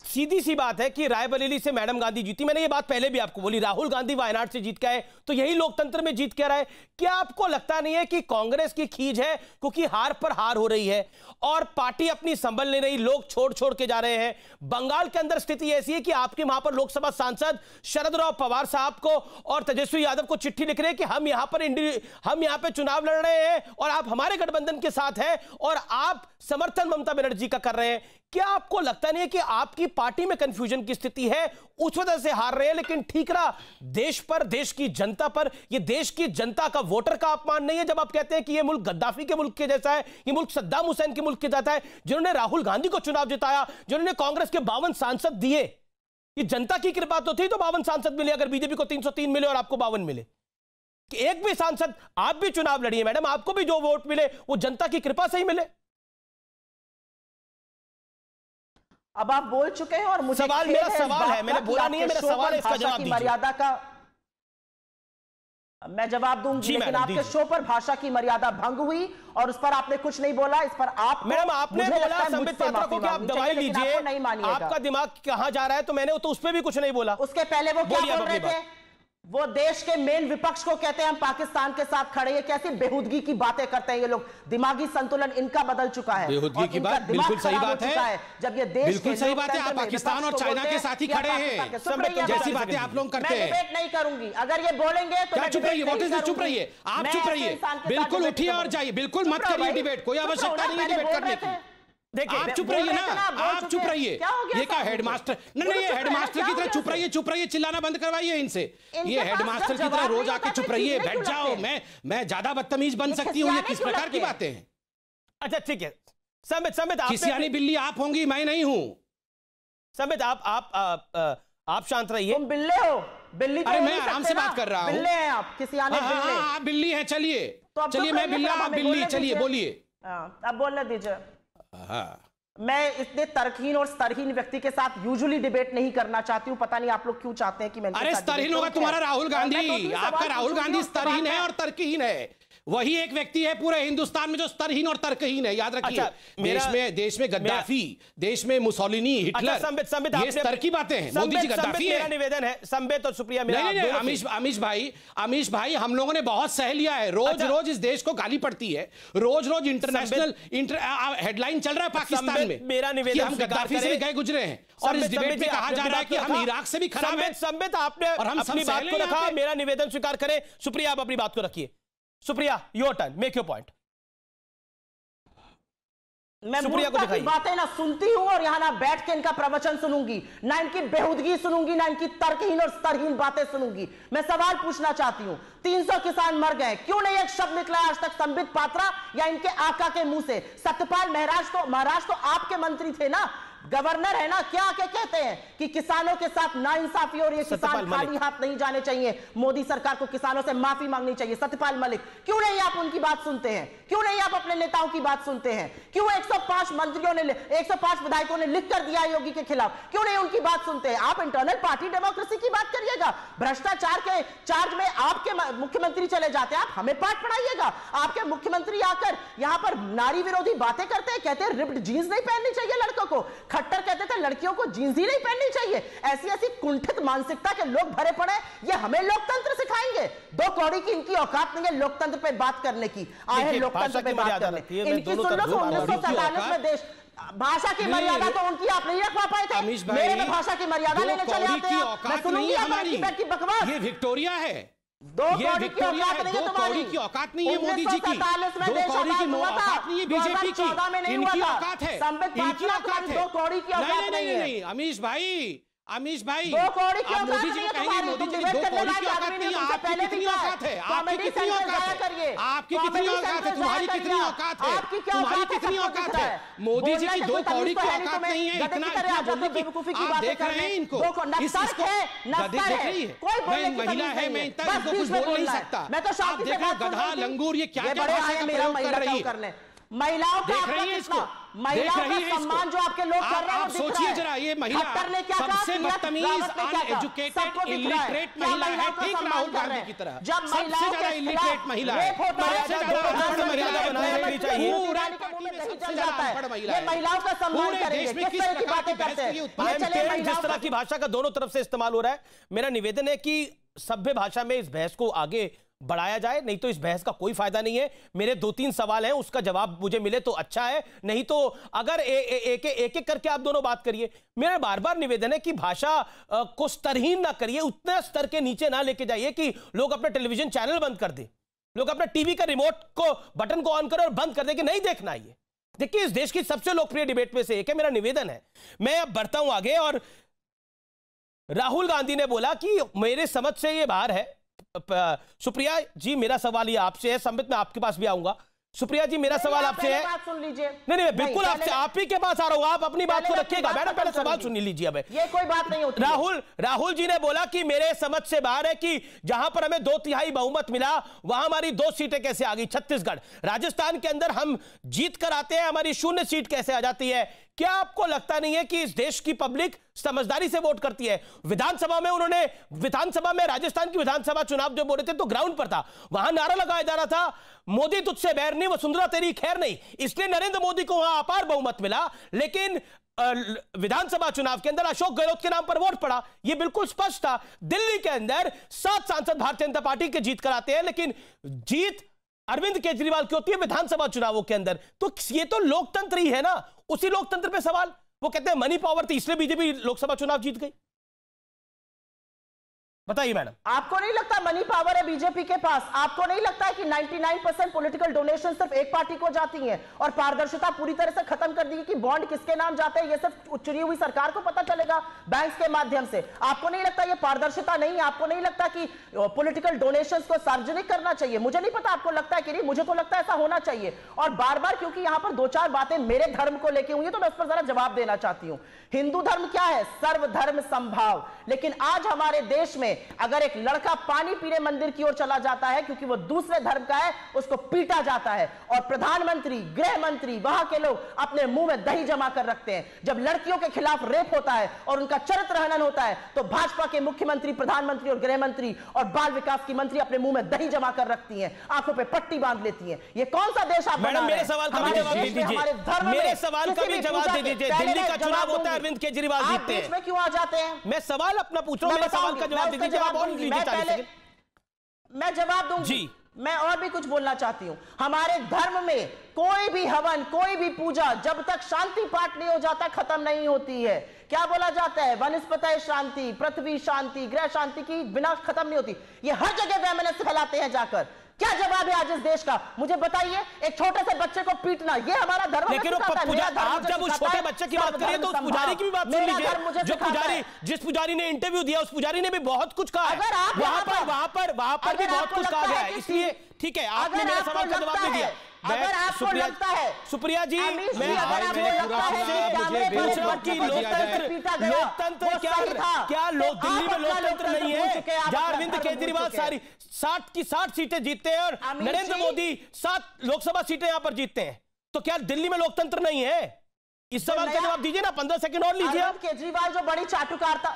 सीधी सी बात है कि रायबरेली से मैडम गांधी जीती। मैंने ये बात पहले भी आपको बोली, राहुल गांधी वायनाड से जीत के आए तो यही लोकतंत्र में जीत के आ रहा है। क्या आपको लगता नहीं है कि कांग्रेस की खींच है, क्योंकि हार पर हार हो रही है और पार्टी अपनी संभल नहीं रही, लोग छोड़ के जा रहे हैं। बंगाल के अंदर स्थिति ऐसी है कि आपके वहां पर लोकसभा सांसद शरद राव पवार साहब को और तेजस्वी यादव को चिट्ठी लिख रहे हैं कि हम यहां पर चुनाव लड़ रहे हैं और आप हमारे गठबंधन के साथ हैं और आप समर्थन ममता बनर्जी का कर रहे हैं। क्या आपको लगता नहीं है कि आपकी पार्टी में कंफ्यूजन की स्थिति है, उस वजह से हार रहे हैं? लेकिन ठीकरा देश पर, देश की जनता पर, यह देश की जनता का, वोटर का अपमान नहीं है जब आप कहते हैं कि यह मुल्क गद्दाफी के मुल्क के जैसा है, यह मुल्क सद्दाम हुसैन के मुल्क के जैसा है? जिन्होंने राहुल गांधी को चुनाव जिताया, जिन्होंने कांग्रेस के 52 सांसद दिए, ये जनता की कृपा तो थी तो 52 सांसद मिले। अगर बीजेपी को 303 मिले और आपको 52 मिले, कि एक भी सांसद, आप भी चुनाव लड़िए मैडम, आपको भी जो वोट मिले वो जनता की कृपा से ही मिले। अब आप बोल चुके हैं और मुझे सवाल, मेरा सवाल है, मैंने बोला नहीं है, मेरा सवाल है, इसका जवाब दीजिए। मर्यादा का मैं जवाब दूंगी, लेकिन आपके शो पर भाषा की मर्यादा भंग हुई और उस पर आपने कुछ नहीं बोला। इस पर आप मैडम, आपने बोला संबित पात्रा को कि आप दवाई लीजिए, आपका दिमाग कहां जा रहा है, तो मैंने तो उस पर भी कुछ नहीं बोला। उसके पहले वो क्या बोल रहे थे? वो देश के मेन विपक्ष को कहते हैं हम पाकिस्तान के साथ खड़े हैं। कैसी बेहूदगी की बातें करते हैं ये लोग। दिमागी संतुलन इनका बदल चुका है। बेहूदगी की बात बिल्कुल सही बात है। जब ये देश बिल्कुल सही बात है, आप पाकिस्तान और चाइना के साथ ही खड़े हैं, जैसी बातें आप लोग करते हैं। मैं डिबेट नहीं करूंगी, अगर ये बोलेंगे तो क्या चुप रहिए, चुप रहिए, आप चुप रहिए, बिल्कुल उठिए और जाइए, बिल्कुल मत करिए डिबेट, कोई आवश्यकता नहीं है डिबेट करने की। देखिए आप चुप रहिए ना, आप चुप रहिए। ये क्या हेडमास्टर, नहीं ये हेडमास्टर की तरह चुप रहिए, चिल्लाना बंद करवाइए इनसे। ये हेडमास्टर की तरह रोज आके चुप रहिए, बैठ जाओ। मैं ज्यादा बदतमीज बन सकती हूँ, ये किस प्रकार की बातें हैं? अच्छा ठीक है संबित, खिसियानी बिल्ली आप होंगी, मैं नहीं हूँ। संबित आप शांत रहिए। तुम बिल्ले हो, बिल्ली। अरे मैं आराम से बात कर रहा हूँ। बिल्ले हैं आप, किसियानी बिल्ले। आप बिल्ली हैं, चलिए मैं बिल्ला, आप बिल्ली, चलिए बोलिए। अब बोलने दीजिए। मैं इतने तर्कहीन और स्तरहीन व्यक्ति के साथ यूजुअली डिबेट नहीं करना चाहती हूं। पता नहीं आप लोग क्यों चाहते हैं कि मैं। अरे स्तरहीन होगा तुम्हारा राहुल गांधी, आपका राहुल गांधी स्तरहीन है और तर्कहीन है। वही एक व्यक्ति है पूरे हिंदुस्तान में जो स्तरहीन और तर्कहीन है, याद रखिए। अच्छा, देश में गद्दाफी, देश में मुसोलिनी, हिटलर, संबित ये स्तर की बातें हैं। मोदी जी गद्दाफी है। मेरा निवेदन है संबित और सुप्रिया, अमीश भाई हम लोगों ने बहुत सह लिया है। रोज इस देश को गाली पड़ती है, रोज इंटरनेशनल हेडलाइन चल रहा है पाकिस्तान में। मेरा निवेदन, हम गद्दाफी से भी गए गुजरे हैं और इस डिबेट में कहा जा रहा है कि हम इराक से भी खराब हैं। संबित आपने अपनी बात को रखा, मेरा निवेदन स्वीकार करें। सुप्रिया आप अपनी बात को रखिए। Supriya your turn, make your point. मैं मूर्खता की बातें ना सुनती हूं और यहां ना बैठ के इनका प्रवचन सुनूंगी, ना इनकी बेहुदगी सुनूंगी, ना इनकी तर्कहीन और स्तरहीन बातें सुनूंगी। मैं सवाल पूछना चाहती हूं, 300 किसान मर गए, क्यों नहीं एक शब्द निकला आज तक संबित पात्रा या इनके आका के मुंह से? सत्यपाल महाराज तो आपके मंत्री थे ना, गवर्नर है ना, क्या आके कहते हैं कि किसानों के साथ नाइंसाफी और ये किसान खाली हाथ नहीं जाने चाहिए, मोदी सरकार को किसानों से माफी मांगनी चाहिए। सत्यपाल मलिक, क्यों नहीं आप उनकी बात सुनते हैं? क्यों नहीं आप अपने नेताओं की बात सुनते हैं? क्यों 105 मंत्रियों ने, 105 विधायकों ने लिख कर दिया योगी के खिलाफ, क्यों नहीं उनकी बात सुनते हैं? आप इंटरनल पार्टी डेमोक्रेसी की बात करिएगा, भ्रष्टाचार के चार्ज में आपके मुख्यमंत्री चले जाते हैं, आप हमें पाठ पढ़ाइएगा। आपके मुख्यमंत्री आकर यहां पर नारी विरोधी बातें करते हैं, कहते हैं रिप्ड जीन्स नहीं पहननी चाहिए लड़कों को, खट्टर कहते थे लड़कियों को जींस ही नहीं पहननी चाहिए। ऐसी कुंठित मानसिकता के लोग भरे पड़े, ये हमें लोकतंत्र सिखाएंगे? 2 कौड़ी की इनकी औकात नहीं है लोकतंत्र पे बात करने की। आए लोकतंत्र पे बात करने, इनकी सुन लो 1947 में देश भाषा की मर्यादा तो उनकी आप नहीं रखवा पाए थे, मेरे में भाषा की मर्यादा लेने चले आते हैं। मैं सुनूंगी हमारी बकवास। ये विक्टोरिया है, 2 कौड़ी की औकात नहीं है तुम्हारी। 2 कौड़ी की औकात नहीं है मोदी जी की, 2 कौड़ी की औकात नहीं है बीजेपी की, इनकी औकात है, इनकी औकात है। 2 कौड़ी की औकात नहीं है। अमीश भाई 2 कौड़ी की औकात मोदी जी को कहेंगे, मोदी जी की 2 कौड़ी की औकात नहीं है। आपकी कितनी औकात है? आपकी कितनी औकात है? आपकी कितनी औकात है? तुम्हारी कितनी औकात है? तुम्हारी कितनी औकात है? मोदी जी की 2 कौड़ी की औकात नहीं है। इतना बोलने की आप देख रहे हैं इनको, देख रही है, मैं महिला है, मैं इतना इनको कुछ बोल नहीं सकता। आप देख रहे गधा लंगूर ये क्या क्या भाषा का प्रयोग कर रही है। महिलाओं का देख रही है इसको, महिलाओं का सम्मान जो आपके लोग कर रहे हैं, आप सोचिए जरा, ये महिला सबसे बदतमीज अनएजुकेटेड इलिटरेट महिला है, ठीक राहुल गांधी की तरह। जब सबसे ज्यादा इलिटरेट महिला है, महिलाओं का सम्मान करेंगे, किस तरह की बातें करते हैं? जिस तरह की भाषा का दोनों तरफ से इस्तेमाल हो रहा है, मेरा निवेदन है कि सभ्य भाषा में इस बहस को आगे बढ़ाया जाए, नहीं तो इस बहस का कोई फायदा नहीं है। मेरे 2-3 सवाल हैं, उसका जवाब मुझे मिले तो अच्छा है, नहीं तो अगर एक करके आप दोनों बात करिए। मेरा बार बार निवेदन है कि भाषा को स्तरहीन ना करिए, उतने स्तर के नीचे ना लेके जाइए कि लोग अपना टेलीविजन चैनल बंद कर दें, लोग अपना टीवी का रिमोट को बटन को ऑन करें और बंद कर दें कि नहीं देखना। ये देखिए इस देश की सबसे लोकप्रिय डिबेट में से एक है। मेरा निवेदन है, मैं अब बढ़ता हूं आगे। और राहुल गांधी ने बोला कि मेरे समझ से ये बाहर है। सुप्रिया जी मेरा सवाल ये आपसे है, संबित मैं आपके पास भी आऊंगा। सुप्रिया जी मेरा सवाल आपसे है, बात सुन लीजिए। नहीं बिल्कुल आपसे, आप ही के पास आ रहा हूं, आप अपनी बात को रखिएगा। मैडम पहले सवाल सुन लीजिए। अब ये कोई बात नहीं होती। राहुल जी ने बोला कि मेरे समझ से बाहर है कि जहां पर हमें 2/3 बहुमत मिला वहां हमारी 2 सीटें कैसे आ गई? छत्तीसगढ़, राजस्थान के अंदर हम जीत कर आते हैं, हमारी 0 सीट कैसे आ जाती है? क्या आपको लगता नहीं है कि इस देश की पब्लिक समझदारी से वोट करती है? विधानसभा में राजस्थान की विधानसभा चुनाव जो बोल रहे थे तो ग्राउंड पर था, वहां नारा लगाया जा रहा था मोदी तुझसे बैर नहीं, वसुंधरा तेरी खैर नहीं। इसलिए नरेंद्र मोदी को वहां अपार बहुमत मिला। लेकिन विधानसभा चुनाव के अंदर अशोक गहलोत के नाम पर वोट पड़ा, यह बिल्कुल स्पष्ट था। दिल्ली के अंदर 7 सांसद भारतीय जनता पार्टी के जीत कराते हैं, लेकिन जीत अरविंद केजरीवाल की होती है विधानसभा चुनावों के अंदर। तो ये तो लोकतंत्र ही है ना, उसी लोकतंत्र पे सवाल। वो कहते हैं मनी पावर थी इसलिए बीजेपी लोकसभा चुनाव जीत गई। बताइए मैडम, आपको नहीं लगता मनी पावर है बीजेपी के पास? आपको नहीं लगता है कि 99% पॉलिटिकल डोनेशन सिर्फ एक पार्टी को जाती हैं और पारदर्शिता पूरी तरह से खत्म कर दी कि बॉन्ड किसके नाम जाते हैं ये सिर्फ चुनी हुई सरकार को पता चलेगा बैंक्स के माध्यम से? आपको नहीं लगता ये पारदर्शिता नहीं है? आपको नहीं लगता कि पॉलिटिकल डोनेशन को सार्वजनिक करना चाहिए? मुझे नहीं पता आपको लगता है कि नहीं, मुझे तो लगता है ऐसा होना चाहिए। और बार बार क्योंकि यहां पर 2-4 बातें मेरे धर्म को लेकर हुई है तो मैं उस पर जरा जवाब देना चाहती हूं। हिंदू धर्म क्या है? सर्वधर्म संभाव। लेकिन आज हमारे देश में अगर एक लड़का पानी पीने मंदिर की ओर चला जाता है क्योंकि वो दूसरे धर्म का है, उसको पीटा जाता है। और प्रधानमंत्री, गृह मंत्री, वहां के लोग अपने मुंह में दही जमा कर रखते हैं। जब लड़कियों के खिलाफ रेप होता है और उनका चरित्र हनन होता है तो भाजपा के मुख्यमंत्री, प्रधानमंत्री और गृह मंत्री और बाल विकास की मंत्री अपने मुंह में दही जमा कर रखती हैं, आंखों पे पट्टी बांध लेती हैं। ये कौन सा देश आप बना रहे हैं? मेरे सवाल का भी जवाब दे दीजिए। मेरे सवाल का भी जवाब दे दीजिए। दिल्ली का चुनाव होता है, अरविंद केजरीवाल जीतते हैं, में क्यों आ जाते हैं? मैं सवाल अपना पूछ रहा हूं, मेरे सवाल का जवाब दे दीजिए। आप और लीजिए 40 सेकंड। मैं जवाब दूंगी जी। मैं और भी कुछ बोलना चाहती हूं। हमारे धर्म में कोई भी हवन, कोई भी पूजा जब तक शांति पाठ नहीं हो जाता खत्म नहीं होती है। क्या बोला जाता है? वनस्पति शांति, पृथ्वी शांति, ग्रह शांति की बिना खत्म नहीं होती। ये हर जगह वैमनस्य फैलाते हैं जाकर। क्या जवाब है आज इस देश का? मुझे बताइए। एक छोटे से बच्चे को पीटना ये हमारा धर्म? लेकिन आप जब उस छोटे बच्चे की बात करिए तो उस पुजारी की भी बात सुन लीजिए। जो पुजारी, जिस पुजारी ने इंटरव्यू दिया उस पुजारी ने भी बहुत कुछ कहा है। वहां पर भी बहुत कुछ कहा गया है। इसलिए ठीक है, आपने मेरे सवाल का जवाब नहीं दिया। अगर आपको लगता है सुप्रिया जी, मैं आपसे लोकतंत्र क्या दिल्ली में लोकतंत्र नहीं है? जहां अरविंद केजरीवाल 60 की 60 सीटें जीतते हैं और नरेंद्र मोदी 7 लोकसभा सीटें यहां पर जीतते हैं, तो क्या दिल्ली में लोकतंत्र नहीं है? इस सवाल का जवाब दीजिए ना। 15 सेकंड और लीजिए। केजरीवाल जो बड़ी चाटुकारिता,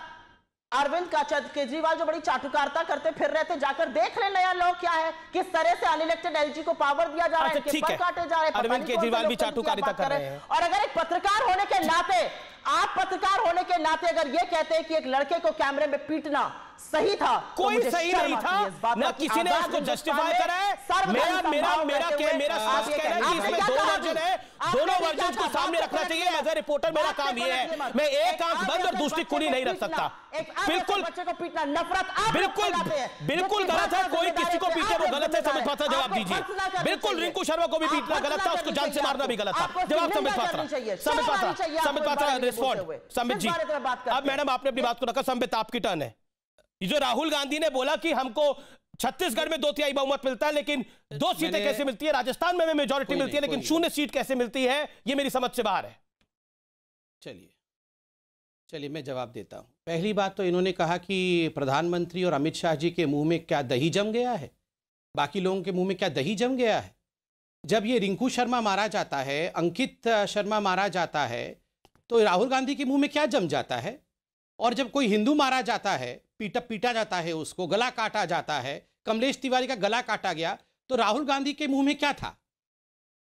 अरविंद केजरीवाल जो बड़ी चाटुकारिता करते फिर रहे थे, जाकर देख ले नया लॉ क्या है, किस तरह से अनइलेक्टेड एलजी को पावर दिया जा रहा है, ठीक है, काटे जा रहे हैं। अरविंद केजरीवाल भी चाटुकारिता कर रहे हैं। और अगर एक पत्रकार होने के नाते, आप पत्रकार होने के नाते अगर ये कहते हैं कि एक लड़के को कैमरे में पीटना सही था, कोई सही नहीं था ना, किसी ने उसको जस्टिफाई करा है। मेरा साफ कहना है कि इसमें 2 वर्जन है, दोनों वर्जन को सामने रखना चाहिए। एज अ रिपोर्टर मेरा काम ये है, मैं एक आंख बंद और दूसरी खुली नहीं रख सकता। बिल्कुल बच्चे को पीटना नफरत, बिल्कुल गलत है। कोई किसी को पीटे वो गलत है। संबित पात्रा जवाब दीजिए। बिल्कुल रिंकू शर्मा को भी पीटना गलत था, उसको जान से मारना भी गलत था। जवाब संबित पात्रा रिस्पॉन्ड। संबित जी, अब मैडम आपने अपनी बात को रखा, संबित आपकी टर्न है। जो राहुल गांधी ने बोला कि हमको छत्तीसगढ़ में 2/3 बहुमत मिलता है, लेकिन 2 सीटें कैसे मिलती है? राजस्थान में मेजॉरिटी मिलती है लेकिन 0 सीट कैसे मिलती है? ये मेरी समझ से बाहर है। चलिए मैं जवाब देता हूं। पहली बात तो इन्होंने कहा कि प्रधानमंत्री और अमित शाह जी के मुंह में क्या दही जम गया है, बाकी लोगों के मुंह में क्या दही जम गया है? जब ये रिंकू शर्मा मारा जाता है, अंकित शर्मा मारा जाता है, तो राहुल गांधी के मुंह में क्या जम जाता है? और जब कोई हिंदू मारा जाता है, पीटा जाता है, उसको गला काटा जाता है, कमलेश तिवारी का गला काटा गया, तो राहुल गांधी के मुंह में क्या था?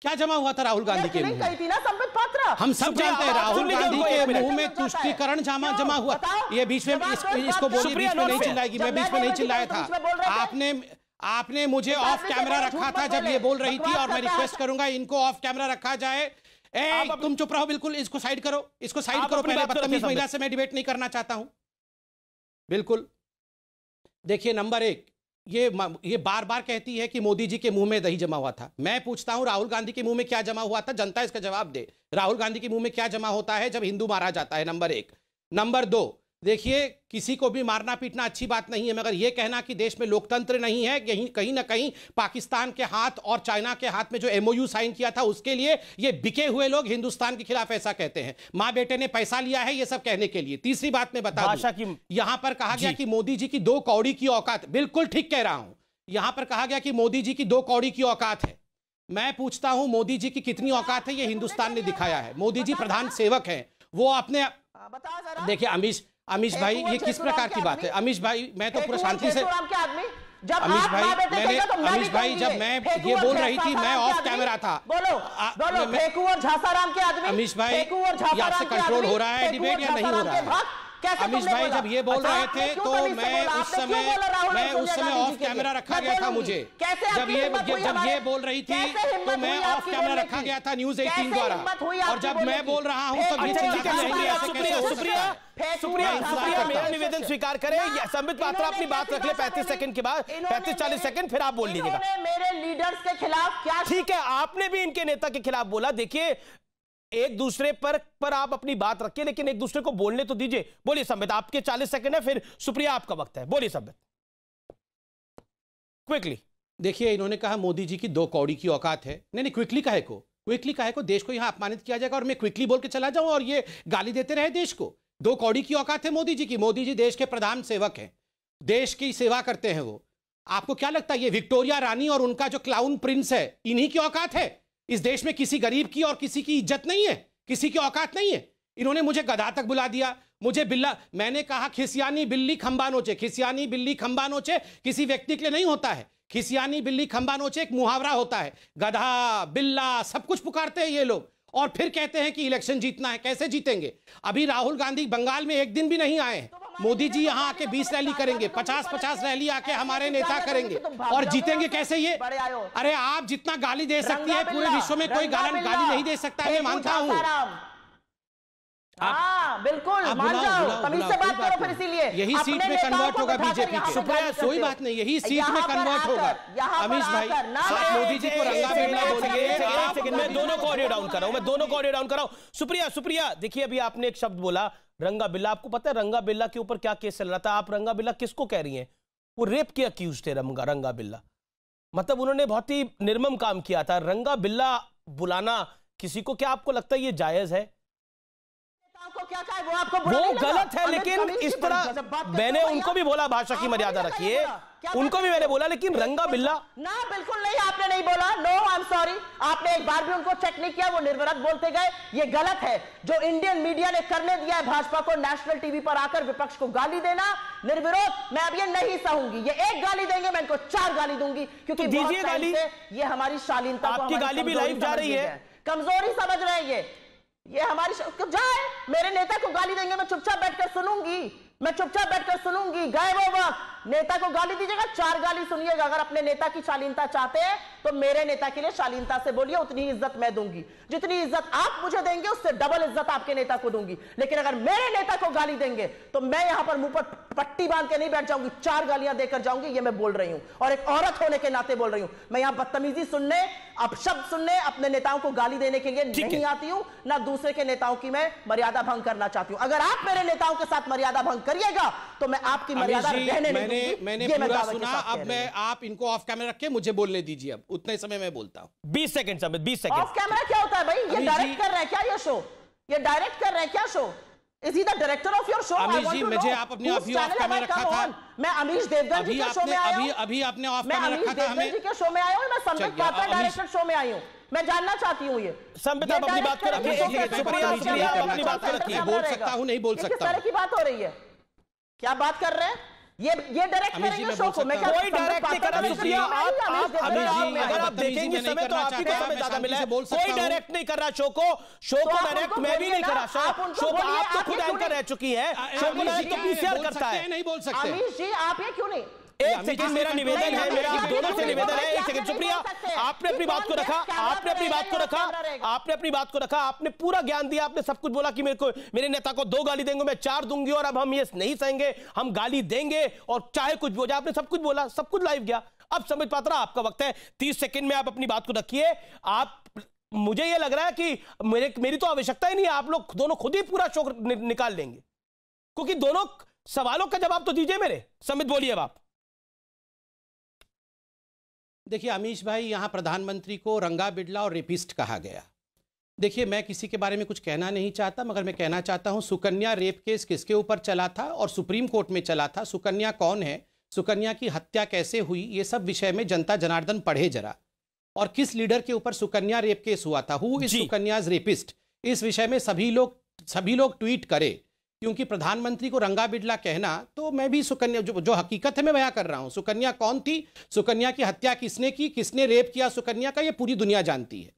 क्या जमा हुआ था राहुल गांधी के मुंह में? हम सब जानते हैं राहुल गांधी के मुंह में तुष्टीकरण जमा हुआ। ये बीच में इसको बोलिए, बीच में नहीं चिल्लाएगी। मैं बीच में नहीं चिल्लाया था। आपने मुझे ऑफ कैमरा रखा था जब ये बोल रही थी, और मैं रिक्वेस्ट करूंगा इनको ऑफ कैमरा रखा जाए। तुम चुप रहो, बिल्कुल इसको साइड करो, इसको साइड करो। पहले बदतमीज महिला से मैं डिबेट नहीं करना चाहता हूं, बिल्कुल। देखिए, नंबर 1, ये बार बार कहती है कि मोदी जी के मुंह में दही जमा हुआ था। मैं पूछता हूं राहुल गांधी के मुंह में क्या जमा हुआ था? जनता इसका जवाब दे। राहुल गांधी के मुंह में क्या जमा होता है जब हिंदू मारा जाता है? नंबर 1। नंबर 2, देखिए, किसी को भी मारना पीटना अच्छी बात नहीं है, मगर यह कहना कि देश में लोकतंत्र नहीं है, कहीं ना कहीं पाकिस्तान के हाथ और चाइना के हाथ में जो MOU साइन किया था उसके लिए ये बिके हुए लोग हिंदुस्तान के खिलाफ ऐसा कहते हैं। माँ बेटे ने पैसा लिया है ये सब कहने के लिए। तीसरी बात मैं बता दूं, यहां पर कहा गया कि मोदी जी की 2 कौड़ी की औकात, बिल्कुल ठीक कह रहा हूं। यहां पर कहा गया कि मोदी जी की 2 कौड़ी की औकात है। मैं पूछता हूं मोदी जी की कितनी औकात है? ये हिंदुस्तान ने दिखाया है। मोदी जी प्रधान सेवक हैं, वो अपने, देखिए अमीश भाई, ये किस प्रकार की बात है? अमीश भाई, मैं तो पूरा शांति से, जब अमीश आप भाई, माँ बेटे मैंने कहेगा तो मैं अमीश भी भाई कहूंगी जब मैं फेंकू ये और बोल रही थी झांसाराम मैं के ऑफ आदमी। कैमरा था। बोलो फेंकू और झांसाराम के आदमी। अमीश भाई, फेंकू और ये आपसे झांसाराम के कंट्रोल आदमी, हो रहा है फेंकू डिबेट और या नहीं हो झांसाराम रहा के है? भक्त। कैसे अमीश तुमने भाई बोला? जब ये बोल अच्छा, रहे आपने थे क्यों तो तमीज से मैं बोला? उस आपने क्यों समय बोला राहुल मैं और उस सोनिया समय गांधी ऑफ जी के कैमरा लिए? रखा मैं गया था बोलूंगी। मुझे। कैसे जब आपकी ये हिम्मत हुई जब हमारे- ये बोल रही थी कैसे हिम्मत तो मैं हुई ऑफ आपकी कैमरा बोलने रखा की? गया था न्यूज़ कैसे 18 द्वारा, हिम्मत हुई और आपकी जब बोलने मैं की? बोल रहा हूं तो बीच फेंकू में और चिल्लाते रहेंगे, ऐसे झांसाराम कैसे हो के सकता है? सुप्रिया, मैं इंतजार मेरा करता हूं। निवेदन स्वीकार करें। संबित पात्रा अपनी बात रख ले 35 सेकंड के बाद, 35-40 सेकंड, फिर आप बोल लीजिएगा। इन्होंने मेरे लीडर्स के खिलाफ क्या ठीक है, आपने भी इनके नेता के खिलाफ बोला। देखिए, एक दूसरे पर आप अपनी बात रखिए, लेकिन एक दूसरे को बोलने तो दीजिए। बोलिए संबित, आपके 40 सेकंड है, फिर सुप्रिया आपका वक्त है। बोलिए संबित, क्विकली। देखिए, इन्होंने कहा मोदी जी की 2 कौड़ी की औकात है। नहीं, क्विकली काहे को? क्विकली काहे को? देश को यहां अपमानित किया जाएगा और मैं क्विकली बोल के चला जाऊं और ये गाली देते रहे देश को? 2 कौड़ी की औकात है मोदी जी की। मोदी जी देश के प्रधान सेवक हैं, देश की सेवा करते हैं वो। आपको क्या लगता है ये विक्टोरिया रानी और उनका जो क्लाउन प्रिंस है, इन्हीं की औकात है? इस देश में किसी गरीब की और किसी की इज्जत नहीं है, किसी की औकात नहीं है। इन्होंने मुझे गधा तक बुला दिया, मुझे बिल्ला। मैंने कहा खिसियानी बिल्ली खंबा नोचे। खिसियानी बिल्ली खंबा नोचे किसी व्यक्ति के लिए नहीं होता है। खिसियानी बिल्ली खंबा नोचे एक मुहावरा होता है। गधा, बिल्ला, सब कुछ पुकारते हैं ये लोग और फिर कहते हैं कि इलेक्शन जीतना है। कैसे जीतेंगे? अभी राहुल गांधी बंगाल में एक दिन भी नहीं आए। मोदी जी यहां आके 20 रैली करेंगे, 50-50 रैली आके हमारे नेता करेंगे, और जीतेंगे कैसे ये? अरे आप जितना गाली दे सकती है पूरे विश्व में कोई गाली नहीं दे सकता है, मैं मानता हूं। हाँ बिल्कुल, मान जाओ, तमीज से बात करो। फिर इसीलिए यही सीट में कन्वर्ट होगा बीजेपी की। कोई बात नहीं, यही सीट में कन्वर्ट होगा। अमीश भाई, आप मोदी जी को रंगा बिरला बोलेंगे। मैं दोनों को ऑडियो डाउन कर रहा हूं, मैं दोनों को ऑडियो डाउन कर रहा हूं। सुप्रिया, देखिए अभी आपने एक शब्द बोला रंगा बिल्ला। आपको पता है रंगा बिल्ला के ऊपर क्या केस चल रहा था? आप रंगा बिल्ला किसको कह रही हैं? वो रेप के अक्यूज थे रंगा बिल्ला। मतलब उन्होंने बहुत ही निर्मम काम किया था। रंगा बिल्ला बुलाना किसी को, क्या आपको लगता है ये जायज है? आपको क्या कहा? वो आपको वो गलत है, लेकिन इस तरह मैंने उनको भी बोला भाषा की मर्यादा रखिए, उनको भी मैंने बोला, लेकिन रंगा बिल्ला ना, बिल्कुल नहीं, आपने नहीं बोला। नो, आई एम सॉरी, आपने एक बार भी उनको चेक नहीं किया। वो निर्विरोध बोलते गए। ये गलत है जो इंडियन मीडिया ने करने दिया है भाजपा को, नेशनल टीवी पर आकर विपक्ष को गाली देना निर्विरोध। मैं अब ये नहीं सहूंगी। ये एक गाली देंगे, मैं इनको 4 गाली दूंगी, क्योंकि दीजिए गाली। ये हमारी शालीनता, आपकी गाली भी लाइव जा रही है, कमजोरी समझ रहे हैं ये हमारी जाए। मेरे नेता को गाली देंगे, मैं चुपचाप बैठकर सुनूंगी, मैं चुपचाप बैठकर सुनूंगी। गए वो वक्त, नेता को गाली दीजिएगा, 4 गाली सुनिएगा। अगर अपने नेता की शालीनता चाहते हैं तो मेरे नेता के लिए शालीनता से बोलिए, उतनी इज्जत मैं दूंगी। जितनी इज्जत आप मुझे देंगे उससे डबल इज्जत आपके नेता को दूंगी। लेकिन अगर मेरे नेता को गाली देंगे तो मैं यहां पर मुंह पर पट्टी बांध के नहीं बैठ जाऊंगी, 4 गालियां देकर जाऊंगी। ये मैं बोल रही हूं और एक औरत होने के नाते बोल रही हूं। मैं यहां बदतमीजी सुनने, अपशब्द सुनने, अपने नेताओं को गाली देने के लिए नहीं आती हूं, ना दूसरे के नेताओं की मैं मर्यादा भंग करना चाहती हूं। अगर आप मेरे नेताओं के साथ मर्यादा भंग करिएगा तो मैं आपकी मर्यादा रहने नहीं दूंगी। मैंने पूरा सुना। अब मैं, आप इनको ऑफ कैमरा रख के मुझे बोलने दीजिए। अब उतने समय मैं बोलता हूं। 20 second Sambit, 20 second. Of camera क्या होता है भाई? ये डायरेक्ट कर रहे हैं क्या? ये शो ये डायरेक्ट कर रहे हैं क्या? Show is he the director of your show? Amish ji, मुझे आप अपने ऑफ कैमरा रखा था। मैं अमीश देवगन जी के शो में आया हूं। अभी आपने ऑफ कैमरा रखा था हमें। जी के शो में आया हूं। मैं संबित पात्रा डायरेक्टर शो में आई हूं। मैं जानना चाहती हूं ये संबित, आप अपनी बात को रखिए। सुप्रिया, आप अपनी बात को रखिए। बोल सकता हूं, नहीं बोल सकता। किस तरह की बात हो रही है? क्या बात कर रहे हैं? ये डायरेक्ट करेंगे शो को। मैं कोई डायरेक्ट नहीं कर रहा। सुप्रिया, अगर आप देखेंगे समय तो आपकी को समय ज्यादा मिला है। कोई डायरेक्ट नहीं कर रहा शो को डायरेक्ट मैं भी नहीं कर रहा। शो को आप तो खुद एंकर रह चुकी है। शो को डायरेक्ट तो पीसीआर करता है। नहीं बोल सकते अमीश जी, आप ये क्यों नहीं? एक सेकंड, मेरा निवेदन है, मेरा आप दोनों से निवेदन है। एक सेकंड सुप्रिया, आपने अपनी बात को रखा, आपने अपनी बात को रखा, आपने अपनी बात को रखा, आपने पूरा ज्ञान दिया, आपने सब कुछ बोला कि मेरे नेता को 2 गाली देंगे, मैं 4 दूंगी, और अब हम ये नहीं सहेंगे, हम गाली देंगे और चाहे कुछ भी हो जाए। आपने सब कुछ बोला, सब कुछ लाइव गया। अब संबित पात्रा, आपका वक्त है। 30 सेकंड में आप अपनी बात को रखिए। आप, मुझे ये लग रहा है कि मेरी तो आवश्यकता ही नहीं है, आप लोग दोनों खुद ही पूरा शो निकाल लेंगे, क्योंकि दोनों सवालों का जवाब तो दीजिए मेरे। संबित, बोलिए अब आप। देखिए अमीश भाई, यहां प्रधानमंत्री को रंगा बिड़ला और रेपिस्ट कहा गया। देखिए, मैं किसी के बारे में कुछ कहना नहीं चाहता, मगर मैं कहना चाहता हूं सुकन्या रेप केस किसके ऊपर चला था और सुप्रीम कोर्ट में चला था। सुकन्या कौन है, सुकन्या की हत्या कैसे हुई, ये सब विषय में जनता जनार्दन पढ़े जरा। और किस लीडर के ऊपर सुकन्या रेप केस हुआ था, हु इज सुकन्याज रेपिस्ट, इस विषय में सभी लोग ट्वीट करें। क्योंकि प्रधानमंत्री को रंगा बिरला कहना, तो मैं भी सुकन्या जो हकीकत है मैं बयां कर रहा हूं। सुकन्या कौन थी, सुकन्या की हत्या किसने की, किसने रेप किया सुकन्या का, ये पूरी दुनिया जानती है।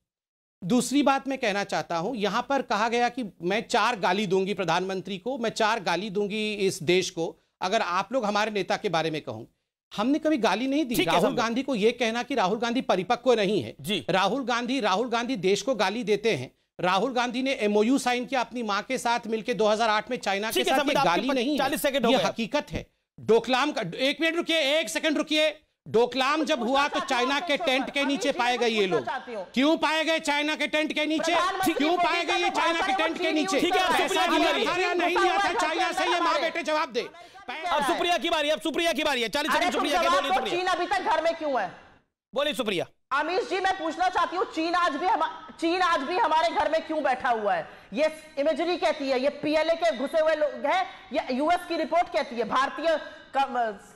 दूसरी बात मैं कहना चाहता हूं, यहां पर कहा गया कि मैं 4 गाली दूंगी प्रधानमंत्री को, मैं 4 गाली दूंगी इस देश को अगर आप लोग हमारे नेता के बारे में कहूं। हमने कभी गाली नहीं दी। राहुल गांधी को यह कहना कि राहुल गांधी परिपक्व नहीं है, राहुल गांधी देश को गाली देते हैं। राहुल गांधी ने एमओयू साइन किया अपनी मां के साथ मिलकर 2008 में चाइना के साथ, ये गाली नहीं है, ये हकीकत है। डोकलाम का 1 मिनट रुकिए, 1 सेकंड रुकिए। डोकलाम जब हुआ तो चाइना के टेंट के नीचे पाए गए ये लोग। क्यों पाए गए चाइना के टेंट के नीचे? क्यों पाए गए ये चाइना के टेंट के नीचे? पैसा नहीं लिया था चाइना से, ये मां बेटे जवाब दे। अब सुप्रिया की बारी, अब सुप्रिया की बारी है। 40 सेकंड सुप्रिया के, बोलिए। चीन अभी तक घर में क्यों है? बोलिए सुप्रिया। अमीश जी, मैं पूछना चाहती हूँ, चीन आज भी हमारे घर में क्यों बैठा हुआ है? ये इमेजरी कहती है, ये पीएलए के घुसे हुए लोग हैं, ये यूएस की रिपोर्ट कहती है। भारतीय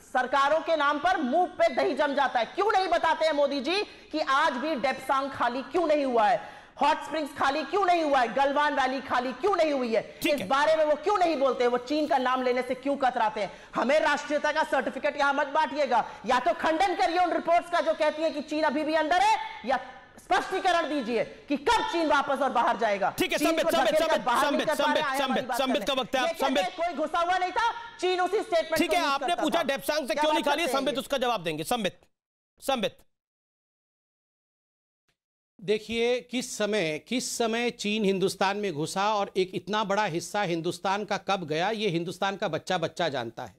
सरकारों के नाम पर मुंह पे दही जम जाता है। क्यों नहीं बताते हैं मोदी जी कि आज भी डेप्सांग खाली क्यों नहीं हुआ है, हॉट स्प्रिंग्स खाली क्यों नहीं हुआ है, गलवान वैली खाली क्यों नहीं हुई है? इस बारे में वो क्यों नहीं बोलते? वो चीन का नाम लेने से क्यों कतराते हैं? हमें राष्ट्रीयता का सर्टिफिकेट यहां मत बांटिएगा। या तो खंडन करिए उन रिपोर्ट्स का जो कहती है कि चीन अभी भी अंदर है, या स्पष्टीकरण दीजिए कि कब चीन वापस और बाहर जाएगा। ठीक है, संबित का वक्त है। संबित, कोई घुसा हुआ नहीं था, चीन उसी स्टेटमेंट। ठीक है, आपने पूछा डेप्सांग से क्यों नहीं खाली, संबित उसका जवाब देंगे। संबित देखिए, किस समय चीन हिंदुस्तान में घुसा और एक इतना बड़ा हिस्सा हिंदुस्तान का कब गया, ये हिंदुस्तान का बच्चा जानता है।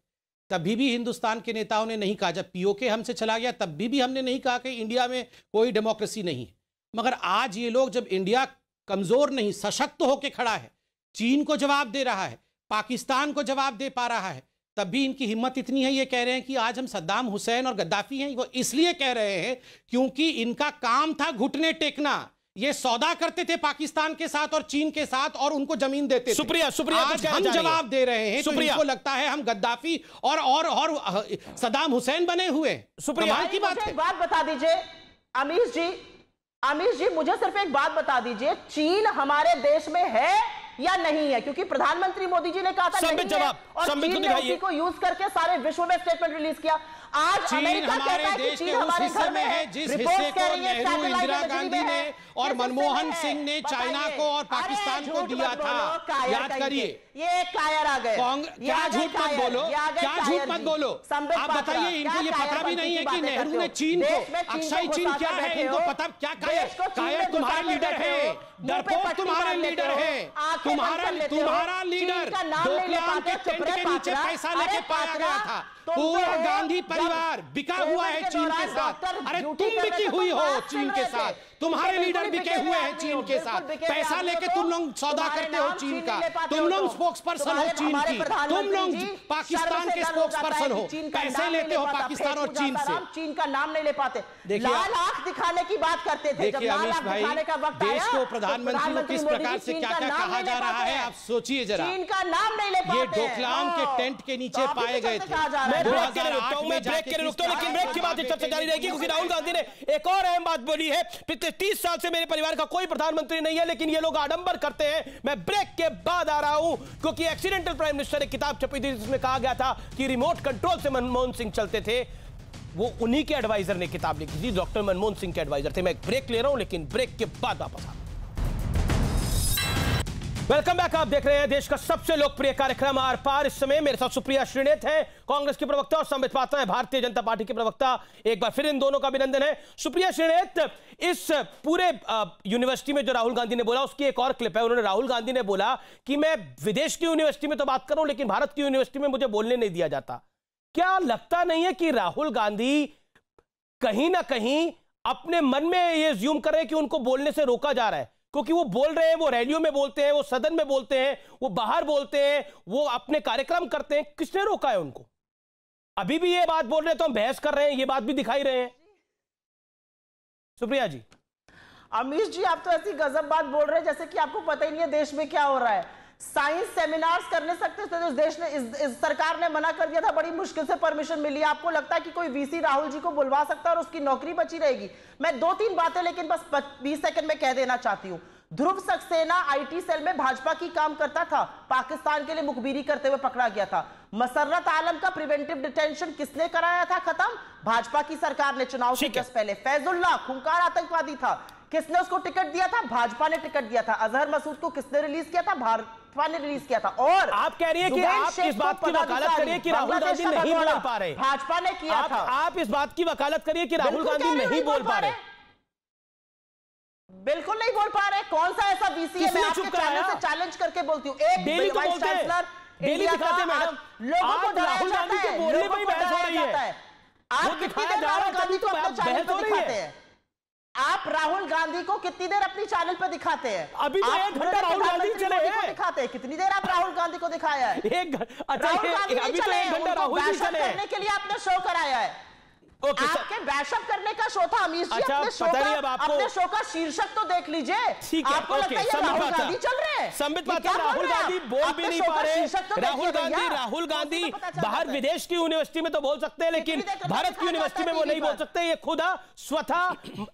तभी भी हिंदुस्तान के नेताओं ने नहीं कहा, जब पीओके हमसे चला गया तब भी हमने नहीं कहा कि इंडिया में कोई डेमोक्रेसी नहीं है। मगर आज ये लोग, जब इंडिया कमजोर नहीं सशक्त होकर खड़ा है, चीन को जवाब दे रहा है, पाकिस्तान को जवाब दे पा रहा है, तब भी इनकी हिम्मत इतनी है, ये कह रहे हैं कि आज हम सद्दाम हुसैन और गद्दाफी हैं। वो इसलिए कह रहे हैं क्योंकि इनका काम था घुटने टेकना। ये सौदा करते थे पाकिस्तान के साथ और चीन के साथ और उनको जमीन देते थे। सुप्रिया आज हम जवाब दे रहे हैं, तो इनको लगता है हम गद्दाफी और सद्दाम हुसैन बने हुए। सुप्रिया की बात है। बात बता दीजिए अमीश जी, मुझे सिर्फ एक बात बता दीजिए, चीन हमारे देश में है या नहीं है? क्योंकि प्रधानमंत्री मोदी जी ने कहा था नहीं है, और चीन ने उसी को यूज करके सारे विश्व में स्टेटमेंट रिलीज किया। आज अमेरिका कहता है कि चीन हमारे घर में है, जिस हिस्से को नेहरू, इंदिरा गांधी ने और मनमोहन सिंह ने चाइना को और पाकिस्तान को दिया था, याद करिए। ये कायर आ गए। क्या झूठ मत बोलो, क्या झूठ मत बोलो। आप बताइए, इनको ये पता भी नहीं है कि नेहरू ने चीन को, अक्षय चीन क्या है इनको पता? क्या कायर तुम्हारे लीडर है, डरपोक तुम्हारे लीडर है, तुम्हारा लीडर डोकलाम के टेंट के नीचे पैसा लेके पाया गया था। पूरा गांधी परिवार बिका हुआ है चीन के साथ। अरे तुम बिकी हुई हो चीन के साथ, तुम्हारे लीडर बिके हुए हैं चीन के साथ। पैसा लेके तुम लोग सौदा करते हो चीन का, तुम लोग स्पोक्स पर्सन हो चीन की, तुम लोग पाकिस्तान के स्पोक्स पर्सन हो, पैसे लेते हो पाकिस्तान और चीन से। चीन का नाम नहीं ले पाते, लाल आंख दिखाने की बात करते थे। देखिए अमीश भाई, देश को प्रधानमंत्री को किस प्रकार से क्या क्या कहा जा रहा है आप सोचिए जरा। चीन का नाम नहीं ले पाते। ये डोकलाम के टेंट के नीचे पाए गए थे। मैं ब्रेक के लिए रुकता हूं, लेकिन ब्रेक के बाद चर्चा जारी रहेगी, क्योंकि राहुल गांधी ने एक और अहम बात बोली है। पिछले 30 साल से मेरे परिवार का कोई प्रधानमंत्री नहीं है, लेकिन ये लोग आडंबर करते हैं। मैं ब्रेक के बाद आ रहा हूं, क्योंकि एक्सीडेंटल प्राइम मिनिस्टर एक किताब छपी थी जिसमें कहा गया था कि रिमोट कंट्रोल से मनमोहन सिंह चलते थे। वो उन्हीं के एडवाइजर ने किताब लिखी थी, डॉक्टर मनमोहन सिंह के एडवाइजर थे। मैं एक ब्रेक ले रहा हूं, लेकिन ब्रेक के बाद वापस आ। वेलकम बैक, आप देख रहे हैं देश का सबसे लोकप्रिय कार्यक्रम आर पार। इस समय मेरे साथ सुप्रिया श्रीनेत है, कांग्रेस की प्रवक्ता, और संबित पात्रा है, भारतीय जनता पार्टी के प्रवक्ता। एक बार फिर इन दोनों का अभिनंदन है। सुप्रिया श्रीनेत, इस पूरे यूनिवर्सिटी में जो राहुल गांधी ने बोला उसकी एक और क्लिप है। उन्होंने राहुल गांधी ने बोला कि मैं विदेश की यूनिवर्सिटी में तो बात कर रहा हूं, लेकिन भारत की यूनिवर्सिटी में मुझे बोलने नहीं दिया जाता। क्या लगता नहीं है कि राहुल गांधी कहीं ना कहीं अपने मन में ये ज्यूम कर रहे हैं कि उनको बोलने से रोका जा रहा है? क्योंकि वो बोल रहे हैं, वो रैलियों में बोलते हैं, वो सदन में बोलते हैं, वो बाहर बोलते हैं, वो अपने कार्यक्रम करते हैं। किसने रोका है उनको? अभी भी ये बात बोल रहे हैं तो हम बहस कर रहे हैं, ये बात भी दिखाई रहे हैं। सुप्रिया जी। अमीश जी, आप तो ऐसी गजब बात बोल रहे हैं जैसे कि आपको पता ही नहीं है देश में क्या हो रहा है। साइंस सेमिनार्स करने सकते थे तो देश ने इस सरकार ने मना कर दिया था, बड़ी मुश्किल से परमिशन मिली। आपको लगता है कि कोई वीसी राहुल जी को बुलवा सकता है और उसकी नौकरी बची रहेगी? मैं 2-3 बातें लेकिन बस 20 सेकंड में कह देना चाहती हूं। ध्रुव सक्सेना आईटी सेल में भाजपा की काम करता था, पाकिस्तान के लिए मुखबिरी करते हुए पकड़ा गया था। मसर्रत आलम का प्रिवेंटिव डिटेंशन किसने कराया था खत्म? भाजपा की सरकार ने चुनाव से जस्ट पहले। फैजुल्लाह खूंखार आतंकवादी था, किसने उसको टिकट दिया था? भाजपा ने टिकट दिया था। अजहर मसूद को किसने रिलीज किया था? भाजपा ने रिलीज किया था। और आप कह रही है कि आप इस बात की वकालत करिए कि राहुल गांधी नहीं बोल पा रहे, भाजपा ने किया था। आप इस बात की वकालत करिए कि राहुल गांधी नहीं बोल पा रहे। बिल्कुल नहीं बोल पा रहे। कौन सा ऐसा वीसी है? मैं आपके चैनल से चैलेंज करके बोलती हूँ। एक वाइस चांसलर डेली दिखाते मैडम, लोगों को राहुल गांधी के बोलने में ही बहस हो रही है। आप दिखाया जा रहा है गांधी को अपने चैनल पर दिखाते हैं। आप राहुल गांधी को कितनी देर अपनी चैनल पर दिखाते हैं? अभी तो 1 घंटा राहुल गांधी चले हैं। दिखाते हैं कितनी देर आप राहुल गांधी को दिखाया है? अच्छा अभी तो 1 घंटा राहुल जी चले करने के लिए आपने शो कराया है। आपके बैशअप करने का शो था अमीश जी। अच्छा, अपने शो का शीर्षक तो देख लीजिए। आपको लगता है राहुल गांधी चल रहे हैं? संबित बात है, राहुल गांधी बोल भी नहीं पा रहे। राहुल गांधी बाहर विदेश की यूनिवर्सिटी में तो बोल सकते हैं, लेकिन भारत की यूनिवर्सिटी में वो नहीं बोल सकते। ये खुद स्वतः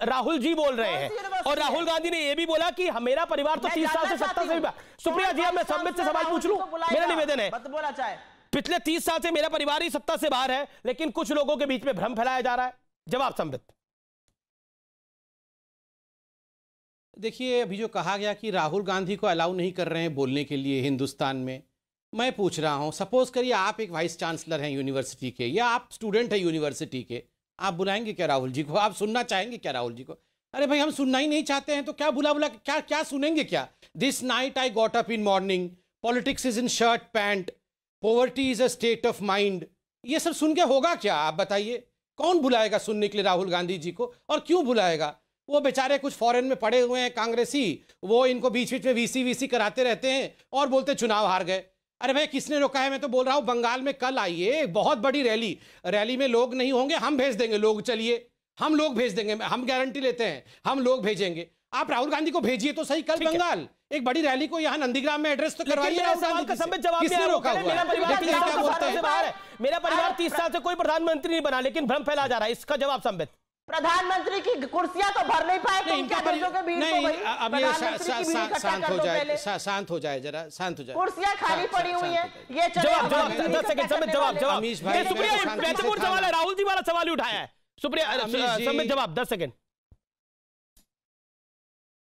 राहुल जी बोल रहे हैं। और राहुल गांधी ने ये भी बोला कि मेरा परिवार तो 30 साल से सत्ता से। सुप्रिया जी, अब मैं संबित से सवाल पूछ लूं, मेरा निवेदन है। बोला चाहे पिछले 30 साल से मेरा परिवार ही सत्ता से बाहर है, लेकिन कुछ लोगों के बीच में भ्रम फैलाया जा रहा है। जवाब संबित। देखिए, अभी जो कहा गया कि राहुल गांधी को अलाउ नहीं कर रहे हैं बोलने के लिए हिंदुस्तान में, मैं पूछ रहा हूं, सपोज करिए आप एक वाइस चांसलर हैं यूनिवर्सिटी के, या आप स्टूडेंट हैं यूनिवर्सिटी के, आप बुलाएंगे क्या राहुल जी को? आप सुनना चाहेंगे क्या राहुल जी को? अरे भाई, हम सुनना ही नहीं चाहते हैं तो क्या बुला क्या सुनेंगे क्या? This night I got up in morning, politics is in shirt pant, poverty is a state of mind. ये सब सुन के होगा क्या? आप बताइए, कौन बुलाएगा सुनने के लिए राहुल गांधी जी को? और क्यों बुलाएगा? वो बेचारे कुछ फॉरेन में पड़े हुए हैं कांग्रेसी, वो इनको बीच बीच में वीसी कराते रहते हैं और बोलते चुनाव हार गए। अरे भाई, किसने रोका है? मैं तो बोल रहा हूँ बंगाल में कल आइए, बहुत बड़ी रैली में लोग नहीं होंगे, हम भेज देंगे लोग। चलिए, हम लोग भेज देंगे, हम गारंटी लेते हैं, हम लोग भेजेंगे। आप राहुल गांधी को भेजिए तो सही। कल बंगाल एक बड़ी रैली को यहाँ नंदीग्राम में एड्रेस तो करवाइए। सवाल का संबित जवाब किसने रोका हुआ? मेरा परिवार 30 साल से बाहर है, मेरा परिवार 30 साल से कोई प्रधानमंत्री नहीं बना, लेकिन भ्रम फैला जा रहा है। इसका जवाब संबित। प्रधानमंत्री की कुर्सियां तो भर नहीं पाए। नहीं, अब ये शांत हो जाए जरा, शांत हो जाए। कुर्सियां खाली पड़ी हुई है। ये जवाब 10 सेकंड संबित। जवाब अमीश भाई, सुप्रिया महत्वपूर्ण सवाल है, राहुल जी वाला सवाल उठाया है। सुप्रिया संबित जवाब 10 सेकंड।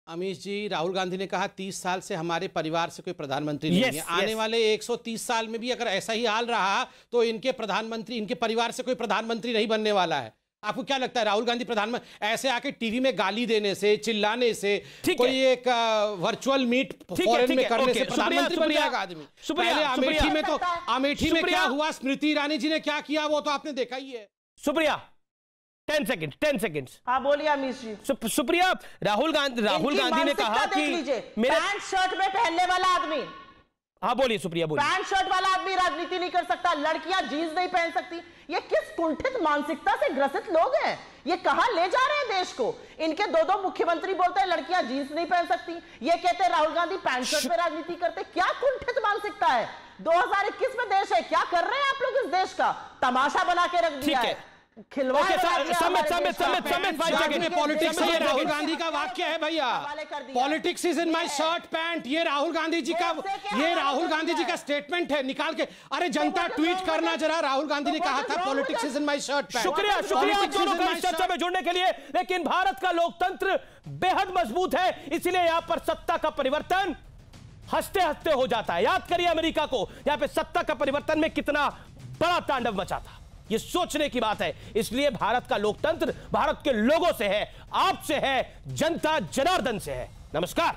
अमीश जी, राहुल गांधी ने कहा 30 साल से हमारे परिवार से कोई प्रधानमंत्री नहीं है। आने वाले 130 साल में भी अगर ऐसा ही हाल रहा तो इनके परिवार से कोई प्रधानमंत्री नहीं बनने वाला है। आपको क्या लगता है राहुल गांधी प्रधानमंत्री ऐसे आके टीवी में गाली देने से, चिल्लाने से, कोई एक वर्चुअल मीट फॉरेन में करने से प्रधानमंत्री बन जाएगा आदमी? पहले अमेठी में क्या हुआ, स्मृति ईरानी जी ने क्या किया, वो तो आपने देखा ही है। सुप्रिया 10 सेकंड। हाँ बोलिए अमीश जी। सुप्रिया, राहुल गांधी ने कहा कि मेरे पैंट शर्ट में पहनने वाला आदमी। हाँ बोलिए सुप्रिया, बोलिए। पैंट शर्ट वाला आदमी राजनीति नहीं कर सकता, लड़कियां जीन्स नहीं पहन सकती। ये किस कुंठित मानसिकता से ग्रसित लोग हैं? ये कहां ले जा रहे हैं देश को? इनके दो मुख्यमंत्री बोलते हैं लड़कियां जीन्स नहीं पहन सकती, ये कहते हैं राहुल गांधी पैंट शर्ट में राजनीति करते। क्या कुंठित मानसिकता है? 2021 में देश है, क्या कर रहे हैं आप लोग इस देश का? तमाशा बना के रख दिया है। पॉलिटिक्स ये राहुल गांधी का वाक्य है भैया, politics is in my shirt pant. ये राहुल गांधी जी का स्टेटमेंट है, निकाल के। अरे जनता ट्वीट करना जरा, राहुल गांधी ने कहा था politics is in my shirt pant. शुक्रिया दोनों का इस चर्चा में जुड़ने के लिए। लेकिन भारत का लोकतंत्र बेहद मजबूत है, इसलिए यहां पर सत्ता का परिवर्तन हंसते हंसते हो जाता है। याद करिए अमेरिका को, यहां पे सत्ता का परिवर्तन में कितना बड़ा तांडव मचा था। ये सोचने की बात है। इसलिए भारत का लोकतंत्र भारत के लोगों से है, आपसे है, जनता जनार्दन से है। नमस्कार।